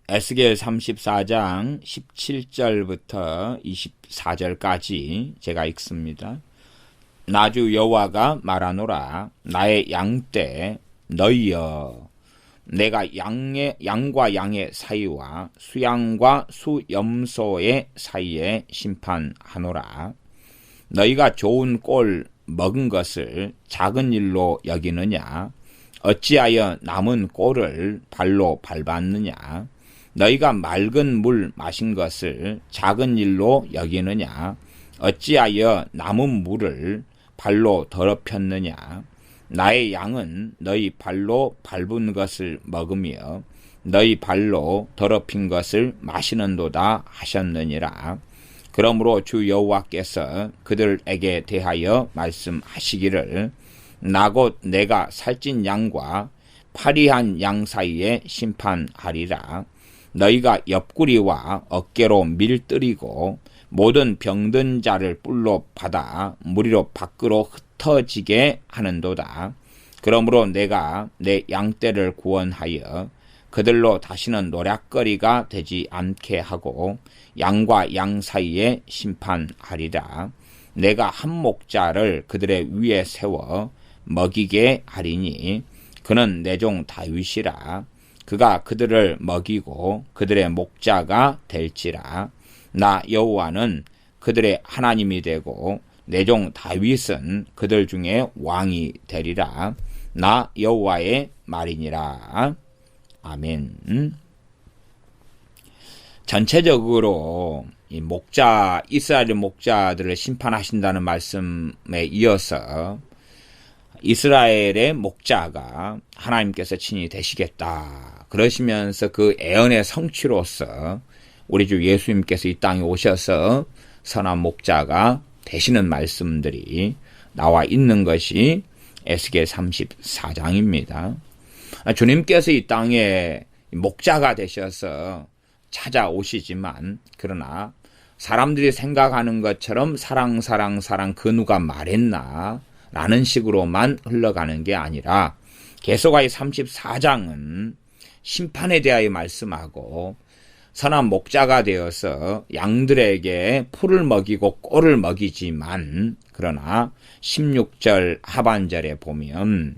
에스겔 34장 17절부터 24절까지 제가 읽습니다. 나 주 여호와가 말하노라. 나의 양떼 너희여, 내가 양과 양의 사이와 수양과 수염소의 사이에 심판하노라. 너희가 좋은 꼴 먹은 것을 작은 일로 여기느냐? 어찌하여 남은 꼴을 발로 밟았느냐? 너희가 맑은 물 마신 것을 작은 일로 여기느냐? 어찌하여 남은 물을 발로 더럽혔느냐? 나의 양은 너희 발로 밟은 것을 먹으며 너희 발로 더럽힌 것을 마시는도다 하셨느니라. 그러므로 주 여호와께서 그들에게 대하여 말씀하시기를, 나 곧 내가 살찐 양과 파리한 양 사이에 심판하리라. 너희가 옆구리와 어깨로 밀뜨리고 모든 병든 자를 뿔로 받아 무리로 밖으로 흩어지게 하는도다. 그러므로 내가 내 양떼를 구원하여 그들로 다시는 노략거리가 되지 않게 하고 양과 양 사이에 심판하리라. 내가 한 목자를 그들의 위에 세워 먹이게 하리니 그는 내 종 다윗이라. 그가 그들을 먹이고 그들의 목자가 될지라. 나 여호와는 그들의 하나님이 되고 내 종 다윗은 그들 중에 왕이 되리라. 나 여호와의 말이니라. 아멘. 전체적으로 이 이스라엘 목자들을 심판하신다는 말씀에 이어서 이스라엘의 목자가 하나님께서 친히 되시겠다 그러시면서 그 애언의 성취로서 우리 주 예수님께서 이 땅에 오셔서 선한 목자가 되시는 말씀들이 나와 있는 것이 에스겔 34장입니다. 주님께서 이 땅에 목자가 되셔서 찾아오시지만, 그러나 사람들이 생각하는 것처럼 사랑 그 누가 말했나 라는 식으로만 흘러가는 게 아니라 계속하여 34장은 심판에 대하여 말씀하고 선한 목자가 되어서 양들에게 풀을 먹이고 꼴을 먹이지만, 그러나 16절 하반절에 보면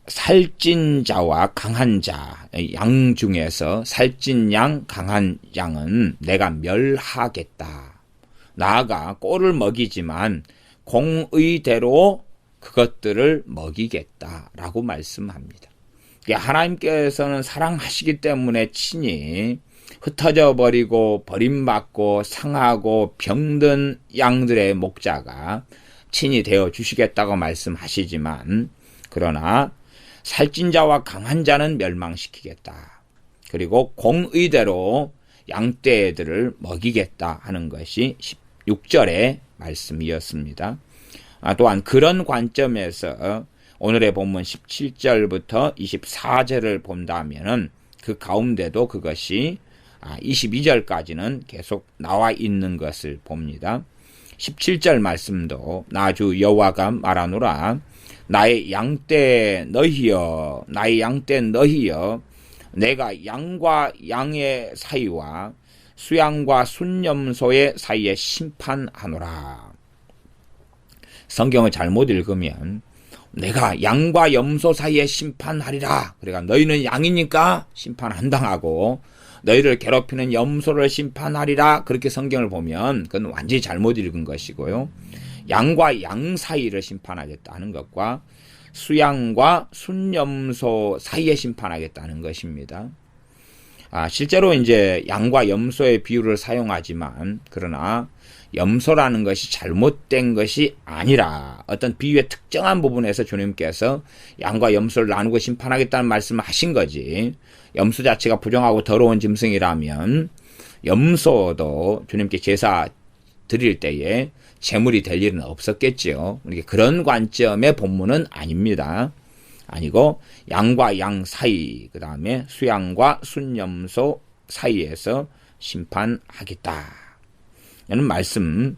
살찐 자와 강한 자, 양 중에서 살찐 양, 강한 양은 내가 멸하겠다. 나아가 꼴을 먹이지만 공의대로 그것들을 먹이겠다라고 말씀합니다. 하나님께서는 사랑하시기 때문에 친히 흩어져 버리고 버림받고 상하고 병든 양들의 목자가 친히 되어 주시겠다고 말씀하시지만, 그러나 살찐 자와 강한 자는 멸망시키겠다. 그리고 공의대로 양떼들을 먹이겠다 하는 것이 16절의 말씀이었습니다. 또한 그런 관점에서 오늘의 본문 17절부터 24절을 본다면은 그 가운데도 그것이 22절까지는 계속 나와 있는 것을 봅니다. 17절 말씀도 나 주 여호와가 말하노라. 나의 양떼 너희여, 나의 양떼 너희여, 내가 양과 양의 사이와 수양과 순염소의 사이에 심판하노라. 성경을 잘못 읽으면 내가 양과 염소 사이에 심판하리라. 그러니까 너희는 양이니까 심판 안 당하고 너희를 괴롭히는 염소를 심판하리라. 그렇게 성경을 보면 그건 완전히 잘못 읽은 것이고요. 양과 양 사이를 심판하겠다는 것과 수양과 순염소 사이에 심판하겠다는 것입니다. 실제로 이제 양과 염소의 비유를 사용하지만, 그러나 염소라는 것이 잘못된 것이 아니라 어떤 비유의 특정한 부분에서 주님께서 양과 염소를 나누고 심판하겠다는 말씀을 하신 거지, 염소 자체가 부정하고 더러운 짐승이라면 염소도 주님께 제사 드릴 때에 제물이 될 일은 없었겠지요. 그런 관점의 본문은 아닙니다. 아니고 양과 양 사이, 그 다음에 수양과 순염소 사이에서 심판하겠다 라는 말씀.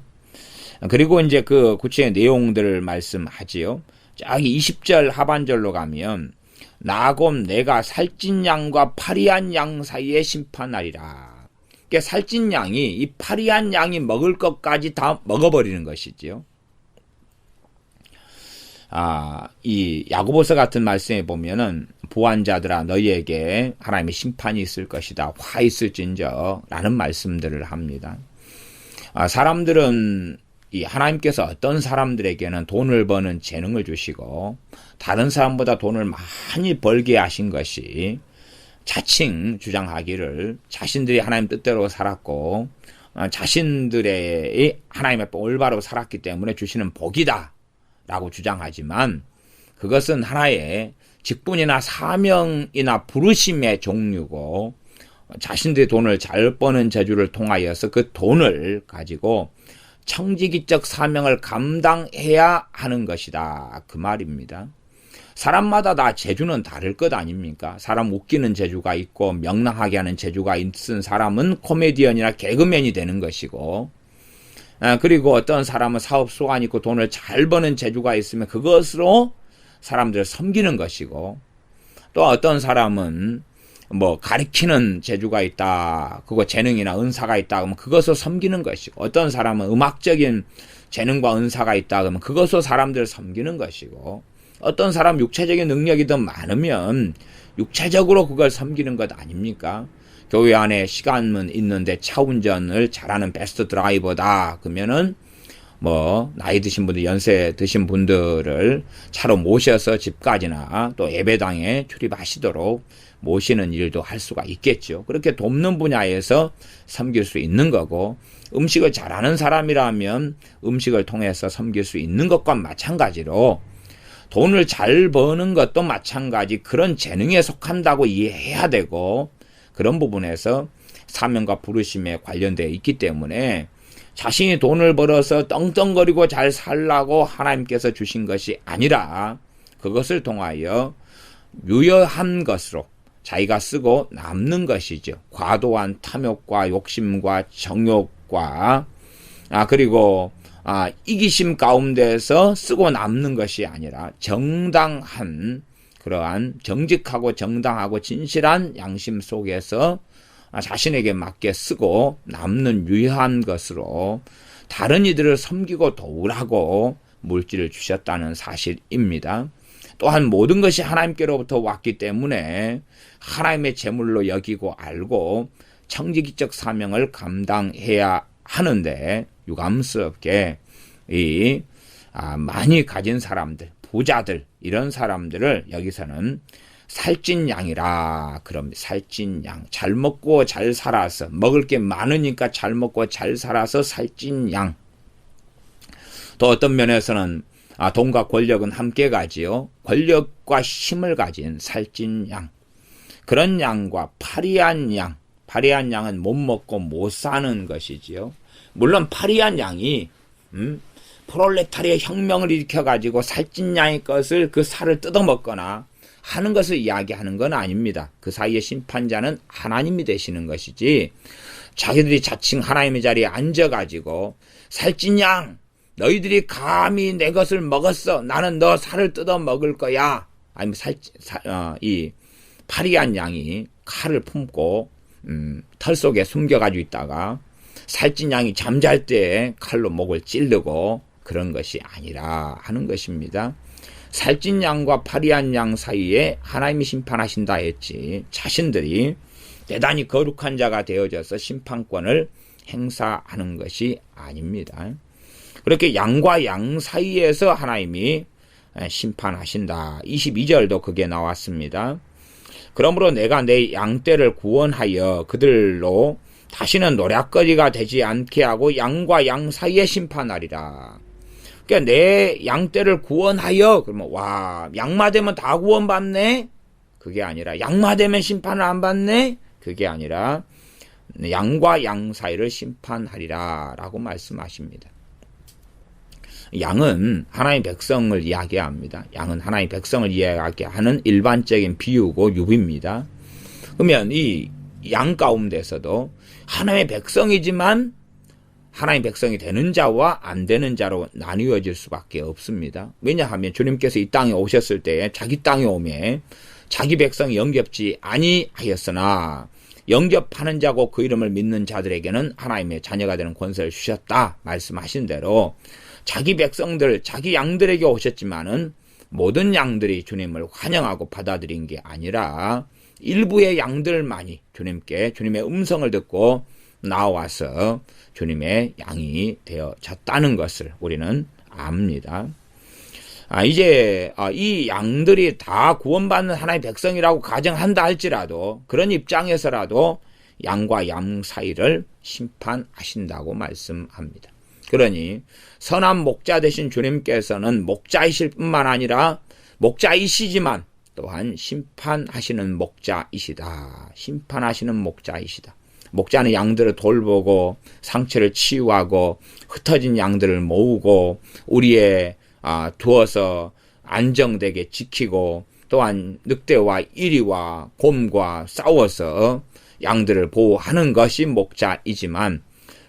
그리고 이제 그 구체의 내용들을 말씀하지요. 저기 20절 하반절로 가면 나곰 내가 살찐 양과 파리한 양 사이에 심판하리라. 그러니까 살찐 양이 이 파리한 양이 먹을 것까지 다 먹어버리는 것이지요. 이 야고보서 같은 말씀에 보면은 부한자들아 너희에게 하나님의 심판이 있을 것이다. 화 있을진저 라는 말씀들을 합니다. 사람들은 이 하나님께서 어떤 사람들에게는 돈을 버는 재능을 주시고 다른 사람보다 돈을 많이 벌게 하신 것이 자칭 주장하기를 자신들이 하나님 뜻대로 살았고 자신들의 하나님의 올바로 살았기 때문에 주시는 복이다 라고 주장하지만 그것은 하나의 직분이나 사명이나 부르심의 종류고 자신들의 돈을 잘 버는 재주를 통하여서 그 돈을 가지고 청지기적 사명을 감당해야 하는 것이다. 그 말입니다. 사람마다 다 재주는 다를 것 아닙니까? 사람 웃기는 재주가 있고 명랑하게 하는 재주가 있은 사람은 코미디언이나 개그맨이 되는 것이고 그리고 어떤 사람은 사업 수완이 있고 돈을 잘 버는 재주가 있으면 그것으로 사람들을 섬기는 것이고 또 어떤 사람은 가리키는 재주가 있다. 그거 재능이나 은사가 있다. 그러면 그것을 섬기는 것이고 어떤 사람은 음악적인 재능과 은사가 있다. 그러면 그것으로 사람들을 섬기는 것이고 어떤 사람 육체적인 능력이 더 많으면 육체적으로 그걸 섬기는 것 아닙니까? 교회 안에 시간은 있는데 차 운전을 잘하는 베스트 드라이버다. 그러면은 나이 드신 분들, 연세 드신 분들을 차로 모셔서 집까지나 또 예배당에 출입하시도록 모시는 일도 할 수가 있겠죠. 그렇게 돕는 분야에서 섬길 수 있는 거고 음식을 잘하는 사람이라면 음식을 통해서 섬길 수 있는 것과 마찬가지로 돈을 잘 버는 것도 마찬가지 그런 재능에 속한다고 이해해야 되고 그런 부분에서 사명과 부르심에 관련되어 있기 때문에 자신이 돈을 벌어서 떵떵거리고 잘 살라고 하나님께서 주신 것이 아니라 그것을 통하여 유효한 것으로 자기가 쓰고 남는 것이죠. 과도한 탐욕과 욕심과 정욕과 그리고 이기심 가운데서 쓰고 남는 것이 아니라 정당한 그러한 정직하고 정당하고 진실한 양심 속에서 자신에게 맞게 쓰고 남는 유효한 것으로 다른 이들을 섬기고 도우라고 물질을 주셨다는 사실입니다. 또한 모든 것이 하나님께로부터 왔기 때문에 하나님의 재물로 여기고 알고 청지기적 사명을 감당해야 하는데 유감스럽게 많이 가진 사람들, 부자들 이런 사람들을 여기서는 살찐 양이라 그럽니다. 살찐 양. 잘 먹고 잘 살아서 먹을 게 많으니까 잘 먹고 잘 살아서 살찐 양. 또 어떤 면에서는 돈과 권력은 함께 가지요. 권력과 힘을 가진 살찐 양. 그런 양과 파리한 양. 파리한 양은 못 먹고 못 사는 것이지요. 물론 파리한 양이 프롤레타리아 혁명을 일으켜가지고 살찐 양의 것을 그 살을 뜯어먹거나 하는 것을 이야기하는 건 아닙니다. 그 사이에 심판자는 하나님이 되시는 것이지 자기들이 자칭 하나님의 자리에 앉아가지고 살찐 양 너희들이 감히 내 것을 먹었어. 나는 너 살을 뜯어먹을 거야. 아니면 이 파리한 양이 칼을 품고 털 속에 숨겨가지고 있다가 살찐 양이 잠잘 때 칼로 목을 찌르고 그런 것이 아니라 하는 것입니다. 살찐 양과 파리한 양 사이에 하나님이 심판하신다 했지 자신들이 대단히 거룩한 자가 되어져서 심판권을 행사하는 것이 아닙니다. 그렇게 양과 양 사이에서 하나님이 심판하신다. 22절도 그게 나왔습니다. 그러므로 내가 내 양떼를 구원하여 그들로 다시는 노략거리가 되지 않게 하고 양과 양 사이에 심판하리라. 그러니까 내 양떼를 구원하여 그러면 양마 되면 다 구원받네? 그게 아니라 양마 되면 심판을 안 받네? 그게 아니라 양과 양 사이를 심판하리라 라고 말씀하십니다. 양은 하나님의 백성을 이야기합니다. 양은 하나님의 백성을 이야기하는 일반적인 비유고 유비입니다. 그러면 이 양 가운데서도 하나님의 백성이지만 하나님의 백성이 되는 자와 안 되는 자로 나뉘어질 수밖에 없습니다. 왜냐하면 주님께서 이 땅에 오셨을 때 자기 땅에 오매 자기 백성이 영접지 아니하였으나 영접하는 자고 그 이름을 믿는 자들에게는 하나님의 자녀가 되는 권세를 주셨다 말씀하신 대로 자기 백성들, 자기 양들에게 오셨지만은 모든 양들이 주님을 환영하고 받아들인 게 아니라 일부의 양들만이 주님의 음성을 듣고 나와서 주님의 양이 되어졌다는 것을 우리는 압니다. 이제 이 양들이 다 구원받는 하나님의 백성이라고 가정한다 할지라도 그런 입장에서라도 양과 양 사이를 심판하신다고 말씀합니다. 그러니 선한 목자 되신 주님께서는 목자이실 뿐만 아니라 목자이시지만 또한 심판하시는 목자이시다. 심판하시는 목자이시다. 목자는 양들을 돌보고 상처를 치유하고 흩어진 양들을 모으고 우리의 두어서 안정되게 지키고 또한 늑대와 이리와 곰과 싸워서 양들을 보호하는 것이 목자이지만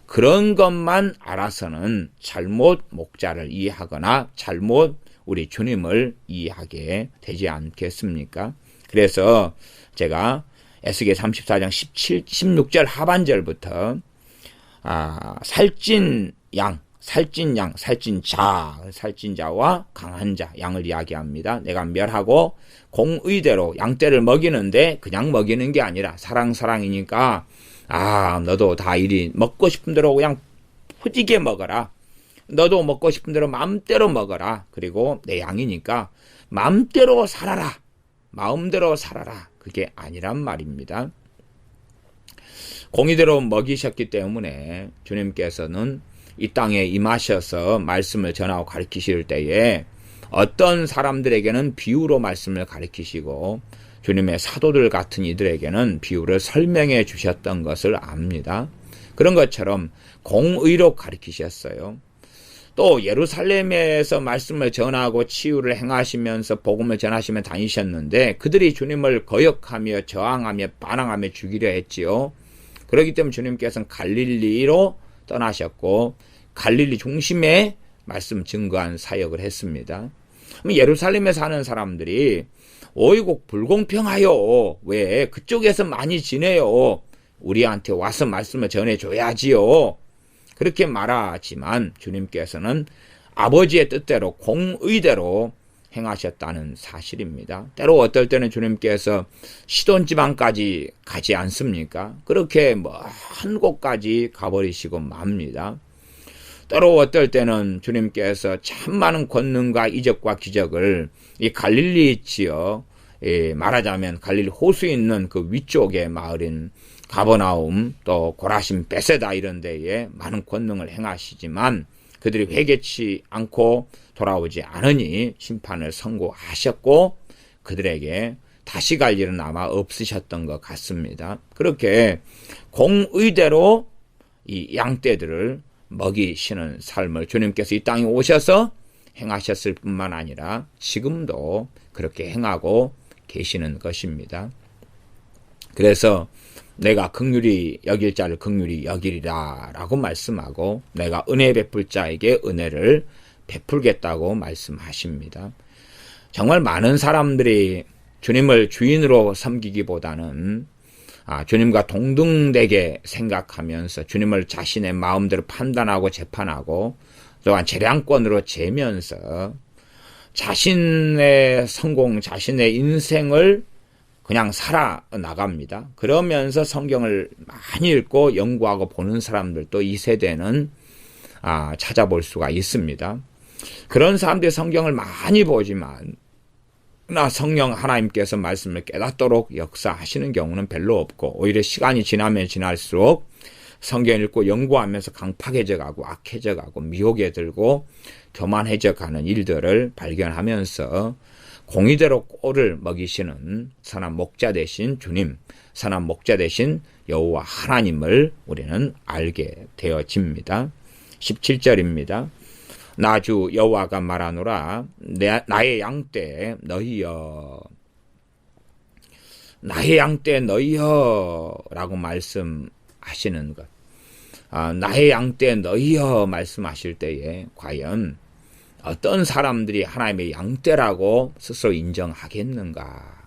그런 것만 알아서는 잘못 목자를 이해하거나 잘못 우리 주님을 이해하게 되지 않겠습니까? 그래서 제가 에스겔 34장 16절 하반절부터 살찐 자와 강한 자, 양을 이야기합니다. 내가 멸하고 공의대로 양떼를 먹이는데 그냥 먹이는 게 아니라 사랑이니까 너도 다 이리 먹고 싶은 대로 그냥 푸지게 먹어라. 너도 먹고 싶은 대로 마음대로 먹어라. 그리고 내 양이니까 마음대로 살아라. 마음대로 살아라. 그게 아니란 말입니다. 공의대로 먹이셨기 때문에 주님께서는 이 땅에 임하셔서 말씀을 전하고 가르치실 때에 어떤 사람들에게는 비유로 말씀을 가르치시고 주님의 사도들 같은 이들에게는 비유를 설명해 주셨던 것을 압니다. 그런 것처럼 공의로 가르치셨어요. 또 예루살렘에서 말씀을 전하고 치유를 행하시면서 복음을 전하시며 다니셨는데 그들이 주님을 거역하며 저항하며 반항하며 죽이려 했지요. 그렇기 때문에 주님께서는 갈릴리로 떠나셨고 갈릴리 중심에 말씀 증거한 사역을 했습니다. 예루살렘에 사는 사람들이 어이구 불공평하여 왜 그쪽에서 많이 지내요. 우리한테 와서 말씀을 전해줘야지요. 그렇게 말하지만 주님께서는 아버지의 뜻대로 공의대로 행하셨다는 사실입니다. 때로 어떨 때는 주님께서 시돈 지방까지 가지 않습니까? 그렇게 먼 곳까지 가버리시고 맙니다. 때로 어떨 때는 주님께서 참 많은 권능과 이적과 기적을 이 갈릴리 지역, 말하자면 갈릴리 호수에 있는 그 위쪽의 마을인 가버나움 또 고라심 베세다 이런 데에 많은 권능을 행하시지만 그들이 회개치 않고 돌아오지 않으니 심판을 선고하셨고 그들에게 다시 갈 일은 아마 없으셨던 것 같습니다. 그렇게 공의대로 이 양떼들을 먹이시는 삶을 주님께서 이 땅에 오셔서 행하셨을 뿐만 아니라 지금도 그렇게 행하고 계시는 것입니다. 그래서 내가 긍휼히 여길 자를 긍휼히 여기리라 라고 말씀하고 내가 은혜 베풀 자에게 은혜를 베풀겠다고 말씀하십니다. 정말 많은 사람들이 주님을 주인으로 섬기기보다는 주님과 동등되게 생각하면서 주님을 자신의 마음대로 판단하고 재판하고 또한 재량권으로 재면서 자신의 성공, 자신의 인생을 그냥 살아나갑니다. 그러면서 성경을 많이 읽고 연구하고 보는 사람들도 이 세대는 찾아볼 수가 있습니다. 그런 사람들이 성경을 많이 보지만 성령 하나님께서 말씀을 깨닫도록 역사하시는 경우는 별로 없고 오히려 시간이 지나면 지날수록 성경 읽고 연구하면서 강팍해져 가고 악해져 가고 미혹에 들고 교만해져 가는 일들을 발견하면서 공의대로 꼴을 먹이시는 선한 목자 되신 주님, 선한 목자 되신 여호와 하나님을 우리는 알게 되어집니다. 17절입니다. 나 주 여호와가 말하노라 나의 양떼 너희여 나의 양떼 너희여 라고 말씀하시는 것. 나의 양떼 너희여 말씀하실 때에 과연 어떤 사람들이 하나님의 양떼라고 스스로 인정하겠는가?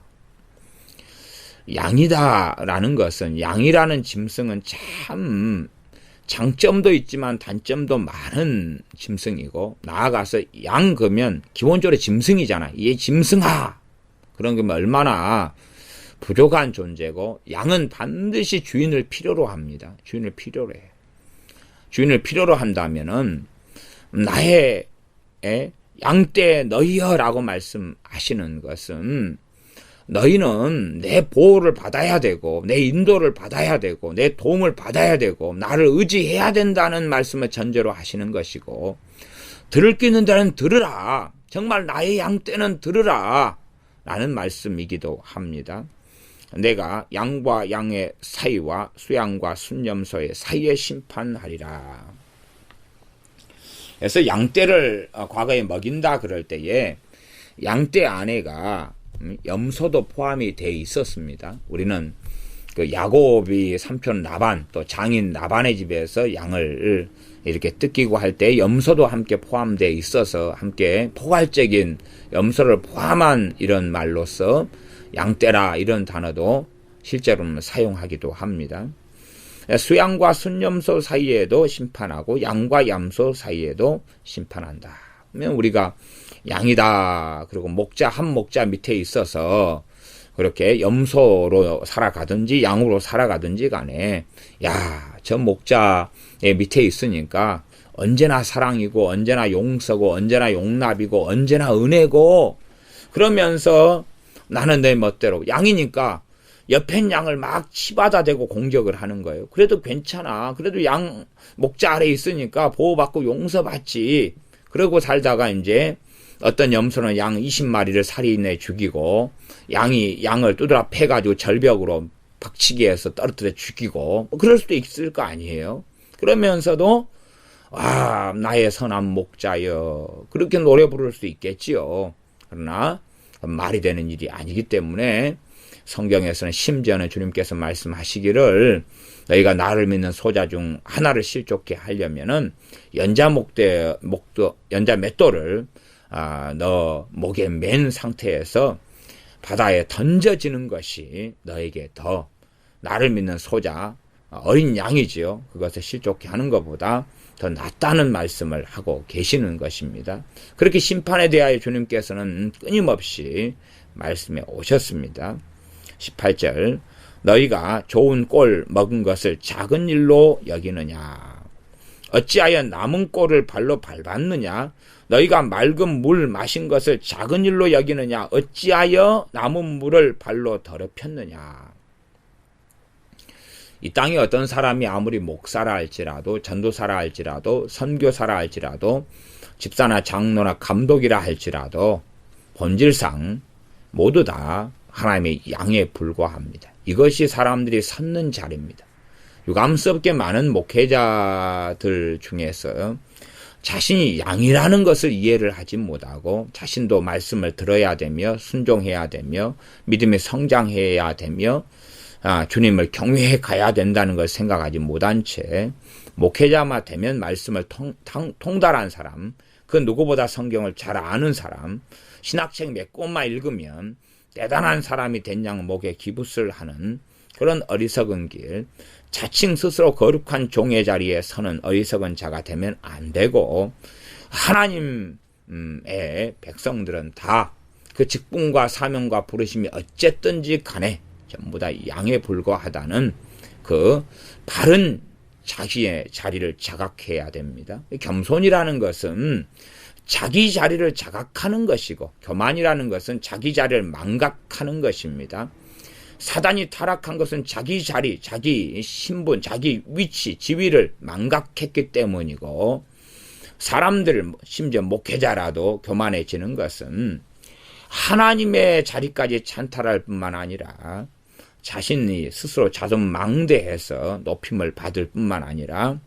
양이다라는 것은, 양이라는 짐승은 참 장점도 있지만 단점도 많은 짐승이고, 나아가서 양 그러면 기본적으로 짐승이잖아. 얘 짐승아! 그런 게 얼마나 부족한 존재고, 양은 반드시 주인을 필요로 합니다. 주인을 필요로 해. 주인을 필요로 한다면은 나의 양떼 너희여라고 말씀하시는 것은, 너희는 내 보호를 받아야 되고 내 인도를 받아야 되고 내 도움을 받아야 되고 나를 의지해야 된다는 말씀을 전제로 하시는 것이고, 들을 게 있는 자는 들으라, 정말 나의 양떼는 들으라 라는 말씀이기도 합니다. 내가 양과 양의 사이와 수양과 순념소의 사이에 심판하리라. 그래서 양떼를 과거에 먹인다 그럴 때에 양떼 안에가 염소도 포함이 돼 있었습니다. 우리는 그 야곱이 삼촌 라반, 또 장인 라반의 집에서 양을 이렇게 뜯기고 할 때 염소도 함께 포함되어 있어서 함께 포괄적인 염소를 포함한 이런 말로서 양떼라 이런 단어도 실제로는 사용하기도 합니다. 수양과 순염소 사이에도 심판하고 양과 염소 사이에도 심판한다. 그러면 우리가 양이다, 그리고 목자 한 목자 밑에 있어서 그렇게 염소로 살아가든지 양으로 살아가든지 간에, 야, 저 목자의 밑에 있으니까 언제나 사랑이고 언제나 용서고 언제나 용납이고 언제나 은혜고, 그러면서 나는 내 멋대로 양이니까 옆엔 양을 막 치받아 대고 공격을 하는 거예요. 그래도 괜찮아. 그래도 양 목자 아래 있으니까 보호받고 용서받지. 그러고 살다가 이제 어떤 염소는 양 20마리를 살인해 죽이고, 양이 양을 두드려 패가지고 절벽으로 박치기 해서 떨어뜨려 죽이고, 그럴 수도 있을 거 아니에요. 그러면서도 와, 나의 선한 목자여, 그렇게 노래 부를 수 있겠지요. 그러나 말이 되는 일이 아니기 때문에 성경에서는 심지어는 주님께서 말씀하시기를, 너희가 나를 믿는 소자 중 하나를 실족케 하려면은 연자 맷돌을 너 목에 맨 상태에서 바다에 던져지는 것이 너에게 더, 나를 믿는 소자, 어린 양이지요, 그것을 실족케 하는 것보다 더 낫다는 말씀을 하고 계시는 것입니다. 그렇게 심판에 대하여 주님께서는 끊임없이 말씀해 오셨습니다. 18절, 너희가 좋은 꼴 먹은 것을 작은 일로 여기느냐? 어찌하여 남은 꼴을 발로 밟았느냐? 너희가 맑은 물 마신 것을 작은 일로 여기느냐? 어찌하여 남은 물을 발로 더럽혔느냐? 이 땅에 어떤 사람이 아무리 목사라 할지라도, 전도사라 할지라도, 선교사라 할지라도, 집사나 장로나 감독이라 할지라도 본질상 모두 다 하나님의 양에 불과합니다. 이것이 사람들이 섰는 자리입니다. 유감스럽게 많은 목회자들 중에서 자신이 양이라는 것을 이해를 하지 못하고, 자신도 말씀을 들어야 되며 순종해야 되며 믿음이 성장해야 되며 주님을 경외해 가야 된다는 걸 생각하지 못한 채 목회자만 되면 말씀을 통달한 사람, 그 누구보다 성경을 잘 아는 사람, 신학책 몇 권만 읽으면 대단한 사람이 된 양 목에 기부스를 하는 그런 어리석은 길, 자칭 스스로 거룩한 종의 자리에 서는 어리석은 자가 되면 안 되고, 하나님의 백성들은 다 그 직분과 사명과 부르심이 어쨌든지 간에 전부 다 양에 불과하다는 그 바른 자기의 자리를 자각해야 됩니다. 겸손이라는 것은 자기 자리를 자각하는 것이고, 교만이라는 것은 자기 자리를 망각하는 것입니다. 사단이 타락한 것은 자기 자리, 자기 신분, 자기 위치, 지위를 망각했기 때문이고, 사람들, 심지어 목회자라도 교만해지는 것은 하나님의 자리까지 찬탈할 뿐만 아니라 자신이 스스로 자존망대해서 높임을 받을 뿐만 아니라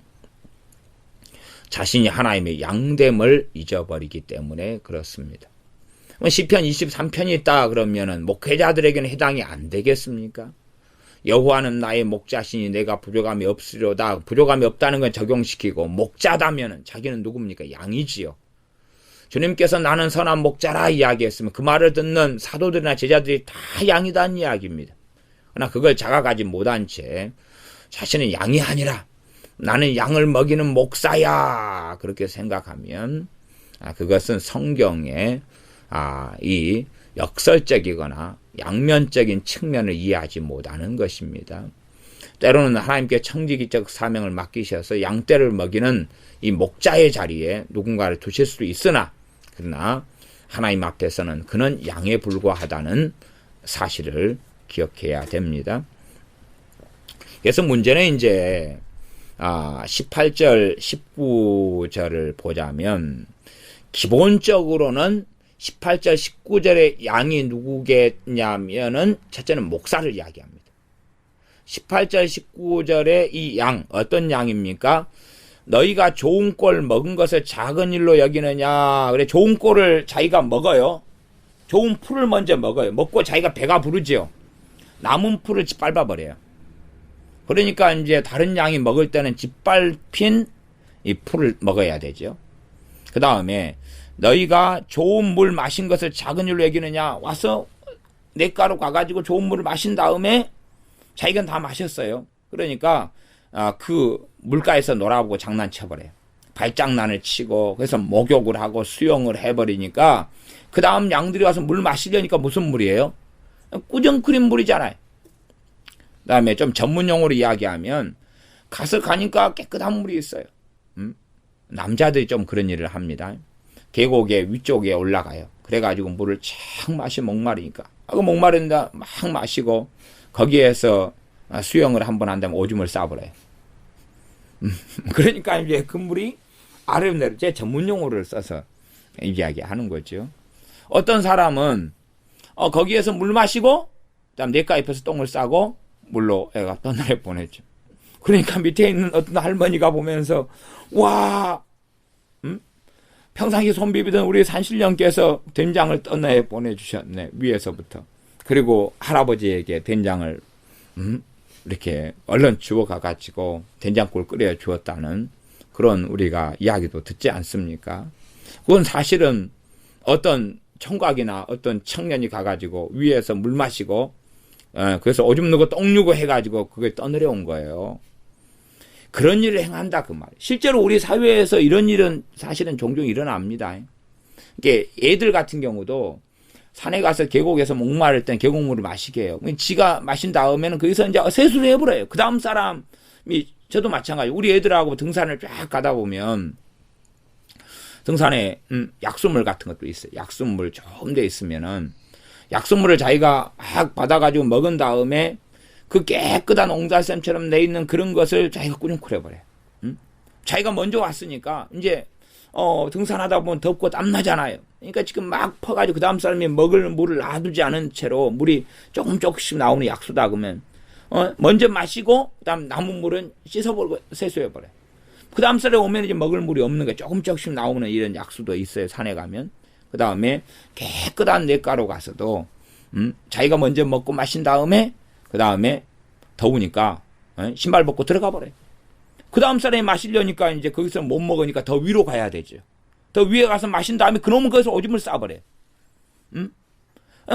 자신이 하나님의 양됨을 잊어버리기 때문에 그렇습니다. 시편 23편이 있다 그러면은 목회자들에게는 해당이 안 되겠습니까? 여호와는 나의 목자시니 내가 부족함이 없으려다. 부족함이 없다는 건 적용시키고, 목자다면은 자기는 누굽니까? 양이지요. 주님께서 나는 선한 목자라 이야기했으면 그 말을 듣는 사도들이나 제자들이 다 양이다는 이야기입니다. 그러나 그걸 자각하지 못한 채 자신은 양이 아니라 나는 양을 먹이는 목사야 그렇게 생각하면 그것은 성경의 이 역설적이거나 양면적인 측면을 이해하지 못하는 것입니다. 때로는 하나님께 청지기적 사명을 맡기셔서 양떼를 먹이는 이 목자의 자리에 누군가를 두실 수도 있으나 그러나 하나님 앞에서는 그는 양에 불과하다는 사실을 기억해야 됩니다. 그래서 문제는 이제 18절, 19절을 보자면 기본적으로는 18절, 19절의 양이 누구겠냐면은 첫째는 목사를 이야기합니다. 18절, 19절의 이 양, 어떤 양입니까? 너희가 좋은 꼴 먹은 것을 작은 일로 여기느냐. 그래, 좋은 꼴을 자기가 먹어요. 좋은 풀을 먼저 먹어요. 먹고 자기가 배가 부르지요. 남은 풀을 짓밟아버려요. 그러니까 이제 다른 양이 먹을 때는 짓밟힌 이 풀을 먹어야 되죠. 그 다음에 너희가 좋은 물 마신 것을 작은 일로 여기느냐. 와서 냇가로 가가지고 좋은 물을 마신 다음에 자기가 다 마셨어요. 그러니까 그 물가에서 놀아보고 장난쳐버려요. 발장난을 치고 그래서 목욕을 하고 수영을 해버리니까 그 다음 양들이 와서 물 마시려니까 무슨 물이에요? 꾸정크림 물이잖아요. 그 다음에 좀 전문용어로 이야기하면 가서 가니까 깨끗한 물이 있어요. 남자들이 좀 그런 일을 합니다. 계곡의 위쪽에 올라가요. 그래가지고 물을 쫙 마시 목마르니까 그 목마른다 막 마시고 거기에서 수영을 한번 한 다음에 오줌을 싸버려요. 그러니까 이제 그 물이 아래로 내려 제 전문용어를 써서 이야기하는 거죠. 어떤 사람은 거기에서 물 마시고 그다음 냇가 옆에서 똥을 싸고 물로 애가 떠나려 보냈죠. 그러니까 밑에 있는 어떤 할머니가 보면서 와, 평상시 손 비비던 우리 산신령께서 된장을 떠나려 보내주셨네 위에서부터. 그리고 할아버지에게 된장을 이렇게 얼른 주워가가지고 된장국을 끓여 주었다는 그런 우리가 이야기도 듣지 않습니까? 그건 사실은 어떤 총각이나 어떤 청년이 가가지고 위에서 물 마시고 그래서 오줌 누고 똥 누고 해가지고 그게 떠내려온 거예요. 그런 일을 행한다 그 말이에요. 실제로 우리 사회에서 이런 일은 사실은 종종 일어납니다. 이게 애들 같은 경우도 산에 가서 계곡에서 목마를 땐 계곡물을 마시게 해요. 지가 마신 다음에는 거기서 이제 세수를 해버려요. 그 다음 사람이, 저도 마찬가지. 우리 애들하고 등산을 쫙 가다 보면, 등산에, 약수물 같은 것도 있어요. 약수물 좀 돼 있으면은, 약수물을 자기가 막 받아가지고 먹은 다음에, 그 깨끗한 옹달샘처럼 내 있는 그런 것을 자기가 꾸중거려버려요. 자기가 먼저 왔으니까, 이제, 등산하다 보면 덥고 땀나잖아요. 그러니까 지금 막 퍼가지고 그 다음 사람이 먹을 물을 놔두지 않은 채로 물이 조금씩 나오는 약수다 그러면, 먼저 마시고, 그 다음 남은 물은 씻어버리고 세수해버려요. 그 다음 사람이 오면 이제 먹을 물이 없는 거예요. 조금씩 나오는 이런 약수도 있어요. 산에 가면. 그 다음에 깨끗한 냇가로 가서도, 자기가 먼저 먹고 마신 다음에, 그 다음에 더우니까, 신발 벗고 들어가 버려요. 그 다음 사람이 마시려니까 이제 거기서 못 먹으니까 더 위로 가야 되죠. 더 위에 가서 마신 다음에 그놈은 거기서 오줌을 싸버려요.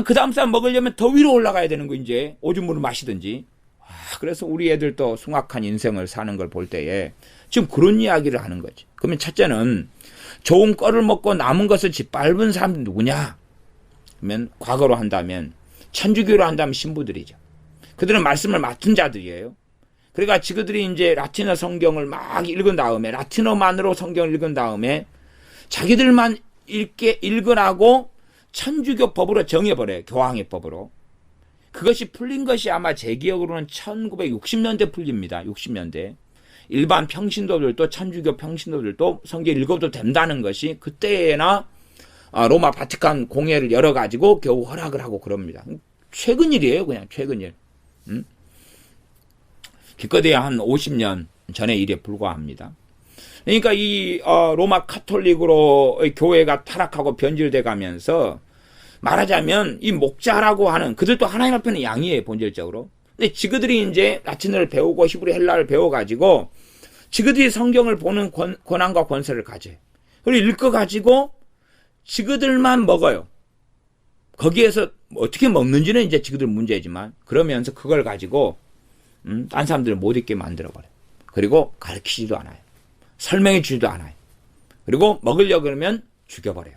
그 다음 사람 먹으려면 더 위로 올라가야 되는 거 이제 오줌물을 마시든지. 그래서 우리 애들도 숭악한 인생을 사는 걸 볼 때에 지금 그런 이야기를 하는 거지. 그러면 첫째는 좋은 꼴을 먹고 남은 것을 짓밟은 사람이 누구냐? 그러면 과거로 한다면 천주교로 한다면 신부들이죠. 그들은 말씀을 맡은 자들이에요. 그러니까 지그들이 이제 라틴어 성경을 막 읽은 다음에 라틴어만으로 성경을 읽은 다음에 자기들만 읽으라고 천주교 법으로 정해버려요. 교황의 법으로. 그것이 풀린 것이 아마 제 기억으로는 1960년대 풀립니다. 60년대. 일반 평신도들도 천주교 평신도들도 성경 읽어도 된다는 것이 그때나 로마 바티칸 공회를 열어가지고 겨우 허락을 하고 그럽니다. 최근 일이에요. 그냥 최근 일. 기껏해야 한 50년 전의 일에 불과합니다. 그러니까 이 로마 카톨릭으로 교회가 타락하고 변질돼 가면서 말하자면 이 목자라고 하는 그들도 하나님 앞에는 양이에요. 본질적으로. 근데 지그들이 이제 라틴어를 배우고 히브리 헬라를 배워가지고 지그들이 성경을 보는 권한과 권세를 가져요. 그리고 읽어가지고 지그들만 먹어요. 거기에서 어떻게 먹는지는 이제 지그들 문제지만, 그러면서 그걸 가지고 딴 사람들을 못 잊게 만들어버려요. 그리고 가르치지도 않아요. 설명해 주지도 않아요. 그리고 먹으려고 그러면 죽여버려요.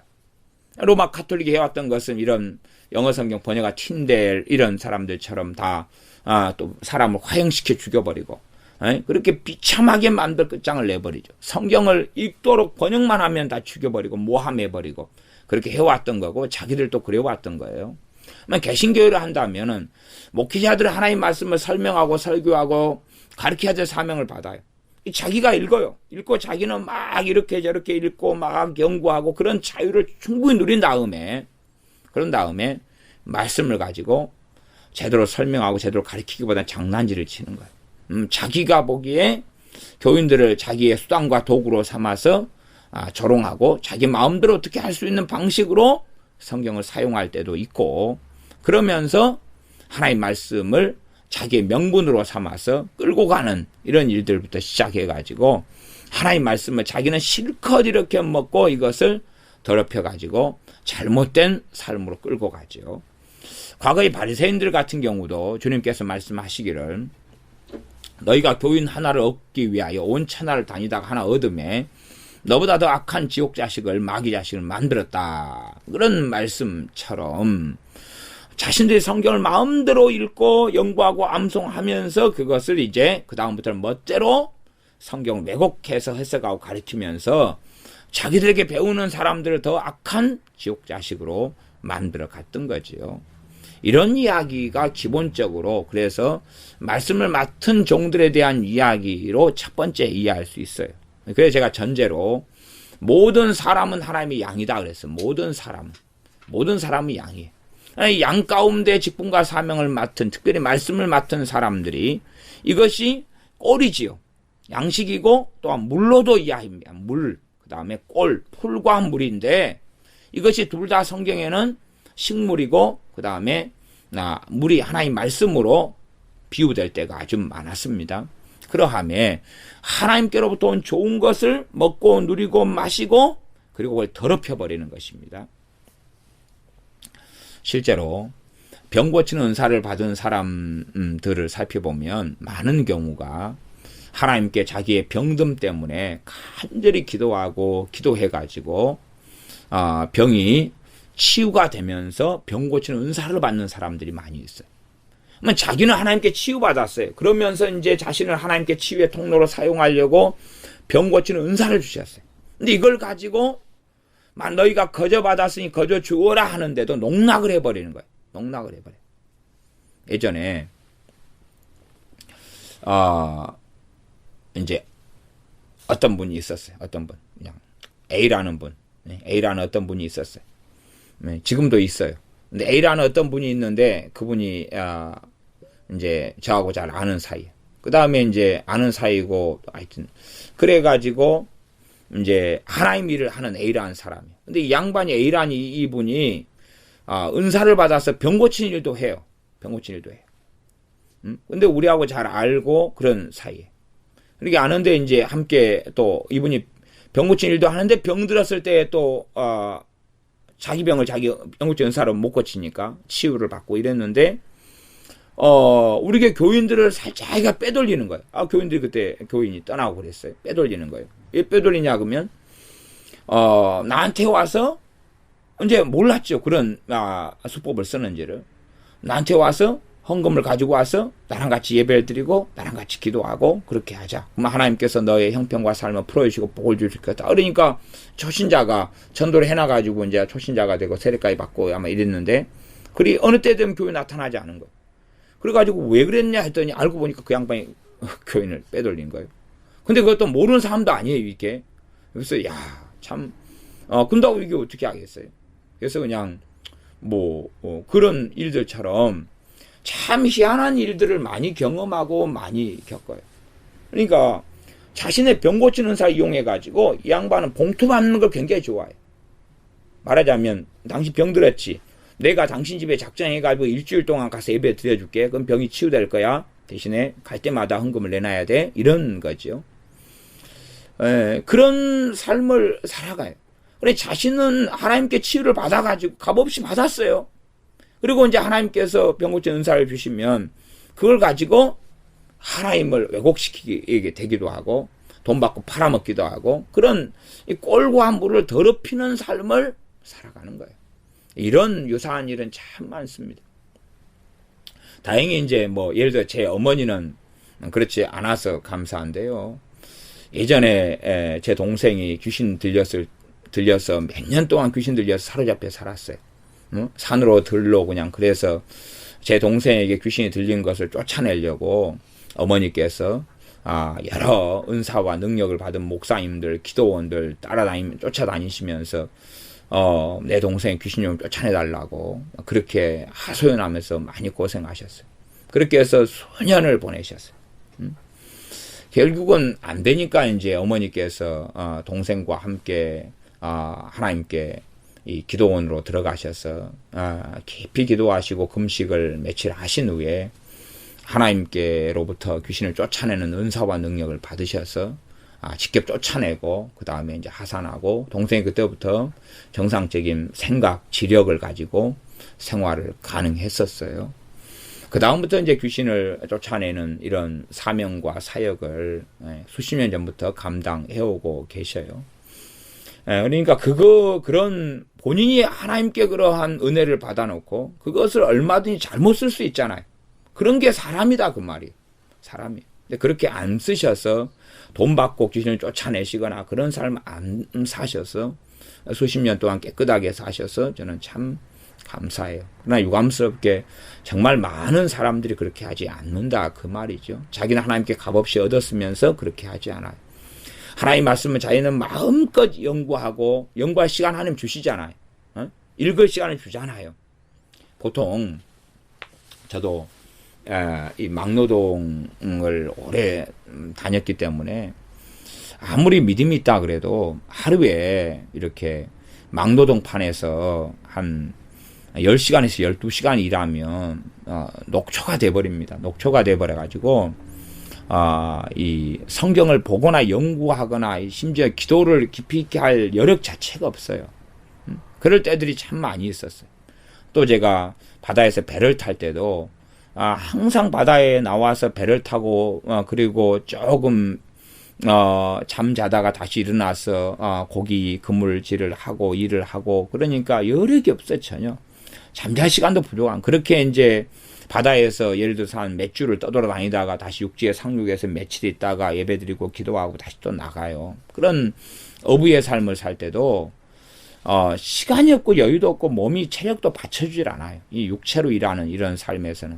로마 카톨릭이 해왔던 것은 이런 영어 성경 번역가 틴델 이런 사람들처럼 다 또 사람을 화형시켜 죽여버리고, 그렇게 비참하게 만들 끝장을 내버리죠. 성경을 읽도록 번역만 하면 다 죽여버리고 모함해버리고 그렇게 해왔던 거고, 자기들도 그래왔던 거예요. 개신교회를 한다면은 목회자들은 하나님 말씀을 설명하고 설교하고 가르쳐야 될 사명을 받아요. 자기가 읽어요. 읽고 자기는 막 이렇게 저렇게 읽고 막 연구하고 그런 자유를 충분히 누린 다음에, 그런 다음에 말씀을 가지고 제대로 설명하고 제대로 가르치기보다는 장난질을 치는 거예요. 자기가 보기에 교인들을 자기의 수단과 도구로 삼아서 조롱하고 자기 마음대로 어떻게 할 수 있는 방식으로 성경을 사용할 때도 있고, 그러면서 하나님 말씀을 자기의 명분으로 삼아서 끌고 가는 이런 일들부터 시작해가지고 하나님 말씀을 자기는 실컷 이렇게 먹고 이것을 더럽혀가지고 잘못된 삶으로 끌고 가죠. 과거의 바리새인들 같은 경우도 주님께서 말씀하시기를 너희가 교인 하나를 얻기 위하여 온 천하를 다니다가 하나 얻음에 너보다 더 악한 지옥 자식을 마귀 자식을 만들었다. 그런 말씀처럼 자신들이 성경을 마음대로 읽고 연구하고 암송하면서 그것을 이제 그 다음부터는 멋대로 성경을 왜곡해서 해석하고 가르치면서 자기들에게 배우는 사람들을 더 악한 지옥 자식으로 만들어 갔던 거지요. 이런 이야기가 기본적으로 그래서 말씀을 맡은 종들에 대한 이야기로 첫 번째 이해할 수 있어요. 그래서 제가 전제로 모든 사람은 하나님의 양이다 그랬어요. 모든 사람은 양이에요. 양 가운데 직분과 사명을 맡은, 특별히 말씀을 맡은 사람들이 이것이 꼴이지요. 양식이고 또한 물로도 이해합니다. 물, 그 다음에 꼴, 풀과 물인데 이것이 둘 다 성경에는 식물이고 그 다음에 물이 하나님 말씀으로 비유될 때가 아주 많았습니다. 그러함에 하나님께로부터 온 좋은 것을 먹고 누리고 마시고 그리고 그걸 더럽혀버리는 것입니다. 실제로 병 고치는 은사를 받은 사람들을 살펴보면 많은 경우가 하나님께 자기의 병듦 때문에 간절히 기도하고 기도해가지고 병이 치유가 되면서 병 고치는 은사를 받는 사람들이 많이 있어요. 그러면 자기는 하나님께 치유받았어요. 그러면서 이제 자신을 하나님께 치유의 통로로 사용하려고 병 고치는 은사를 주셨어요. 근데 이걸 가지고 너희가 거저 받았으니 거저 주어라 하는데도 농락을 해버리는 거예요. 농락을 해버려요. 예전에 이제 어떤 분이 있었어요. 어떤 분, 그냥 A라는 분, A라는 어떤 분이 있었어요. 지금도 있어요. 근데 A라는 어떤 분이 있는데 그분이 이제 저하고 잘 아는 사이. 그 다음에 이제 아는 사이고 하여튼 그래가지고 이제 하나님 일을 하는 A라는 사람이에요. 근데 이 양반이 A라는 이분이 은사를 받아서 병 고치는 일도 해요. 병 고치는 일도 해요. 근데 우리하고 잘 알고 그런 사이에. 그렇게 아는데 이제 함께 또 이분이 병 고치는 일도 하는데 병 들었을 때 또 자기 병을 자기 병 고치는 은사로 못 고치니까 치유를 받고 이랬는데 우리 교인들을 살짝 자기가 빼돌리는 거예요. 교인들이 그때 교인이 떠나고 그랬어요. 빼돌리는 거예요. 왜 빼돌리냐 그러면 나한테 와서 이제 몰랐죠. 그런 수법을 쓰는지를. 나한테 와서 헌금을 가지고 와서 나랑 같이 예배를 드리고 나랑 같이 기도하고 그렇게 하자. 그러면 하나님께서 너의 형편과 삶을 풀어주시고 복을 주실 거다. 그러니까 초신자가 전도를 해놔가지고 이제 초신자가 되고 세례까지 받고 아마 이랬는데 그리 어느 때 되면 교회 나타나지 않은 거예요. 그래가지고 왜 그랬냐 했더니 알고 보니까 그 양반이 교인을 빼돌린 거예요. 근데 그것도 모르는 사람도 아니에요, 이게. 그래서, 참, 근다고 이게 어떻게 하겠어요? 그래서 그냥, 그런 일들처럼 참 희한한 일들을 많이 경험하고 많이 겪어요. 그러니까, 자신의 병 고치는 사 이용해가지고, 이 양반은 봉투 받는 걸 굉장히 좋아해요. 말하자면, 당신 병 들었지. 내가 당신 집에 작정해가지고 일주일 동안 가서 예배 드려줄게. 그럼 병이 치유될 거야. 대신에 갈 때마다 헌금을 내놔야 돼. 이런 거죠. 그런 삶을 살아가요. 그래 자신은 하나님께 치유를 받아가지고 값없이 받았어요. 그리고 이제 하나님께서 병고침 은사를 주시면 그걸 가지고 하나님을 왜곡시키게 되기도 하고 돈 받고 팔아먹기도 하고 그런 이 꼴과 물을 더럽히는 삶을 살아가는 거예요. 이런 유사한 일은 참 많습니다. 다행히 이제 뭐 예를 들어 제 어머니는 그렇지 않아서 감사한데요. 예전에 제 동생이 귀신 들려서 몇 년 동안 귀신 들려서 사로잡혀 살았어요. 산으로 들러 그냥 그래서 제 동생에게 귀신이 들린 것을 쫓아내려고 어머니께서 여러 은사와 능력을 받은 목사님들, 기도원들 쫓아다니시면서 내 동생 귀신 좀 쫓아내달라고 그렇게 하소연하면서 많이 고생하셨어요. 그렇게 해서 수년을 보내셨어요. 결국은 안 되니까 이제 어머니께서 동생과 함께 하나님께 이 기도원으로 들어가셔서 깊이 기도하시고 금식을 며칠 하신 후에 하나님께로부터 귀신을 쫓아내는 은사와 능력을 받으셔서 직접 쫓아내고 그 다음에 이제 하산하고 동생이 그때부터 정상적인 생각, 지력을 가지고 생활을 가능했었어요. 그 다음부터 이제 귀신을 쫓아내는 이런 사명과 사역을 수십 년 전부터 감당해오고 계셔요. 그러니까 그런 본인이 하나님께 그러한 은혜를 받아놓고 그것을 얼마든지 잘못 쓸 수 있잖아요. 그런 게 사람이다 그 말이에요. 사람이. 근데 그렇게 안 쓰셔서 돈 받고 귀신을 쫓아내시거나 그런 삶 안 사셔서 수십 년 동안 깨끗하게 사셔서 저는 참 감사해요. 그러나 유감스럽게 정말 많은 사람들이 그렇게 하지 않는다 그 말이죠. 자기는 하나님께 값없이 얻었으면서 그렇게 하지 않아요. 하나님 말씀은 자기는 마음껏 연구하고 연구할 시간 하나님 주시잖아요. 읽을 시간을 주잖아요. 보통 저도 이 막노동을 오래 다녔기 때문에 아무리 믿음이 있다 그래도 하루에 이렇게 막노동판에서 한 10시간에서 12시간 일하면 녹초가 돼버립니다. 녹초가 돼버려가지고 이 성경을 보거나 연구하거나 심지어 기도를 깊이 있게 할 여력 자체가 없어요. 그럴 때들이 참 많이 있었어요. 또 제가 바다에서 배를 탈 때도 항상 바다에 나와서 배를 타고 그리고 조금 잠자다가 다시 일어나서 고기 그물질을 하고 일을 하고 그러니까 여력이 없어요. 전혀 잠잘 시간도 부족한 그렇게 이제 바다에서 예를 들어서 한 몇 주를 떠돌아다니다가 다시 육지에 상륙해서 며칠 있다가 예배드리고 기도하고 다시 또 나가요. 그런 어부의 삶을 살 때도 시간이 없고 여유도 없고 몸이 체력도 받쳐주질 않아요. 이 육체로 일하는 이런 삶에서는.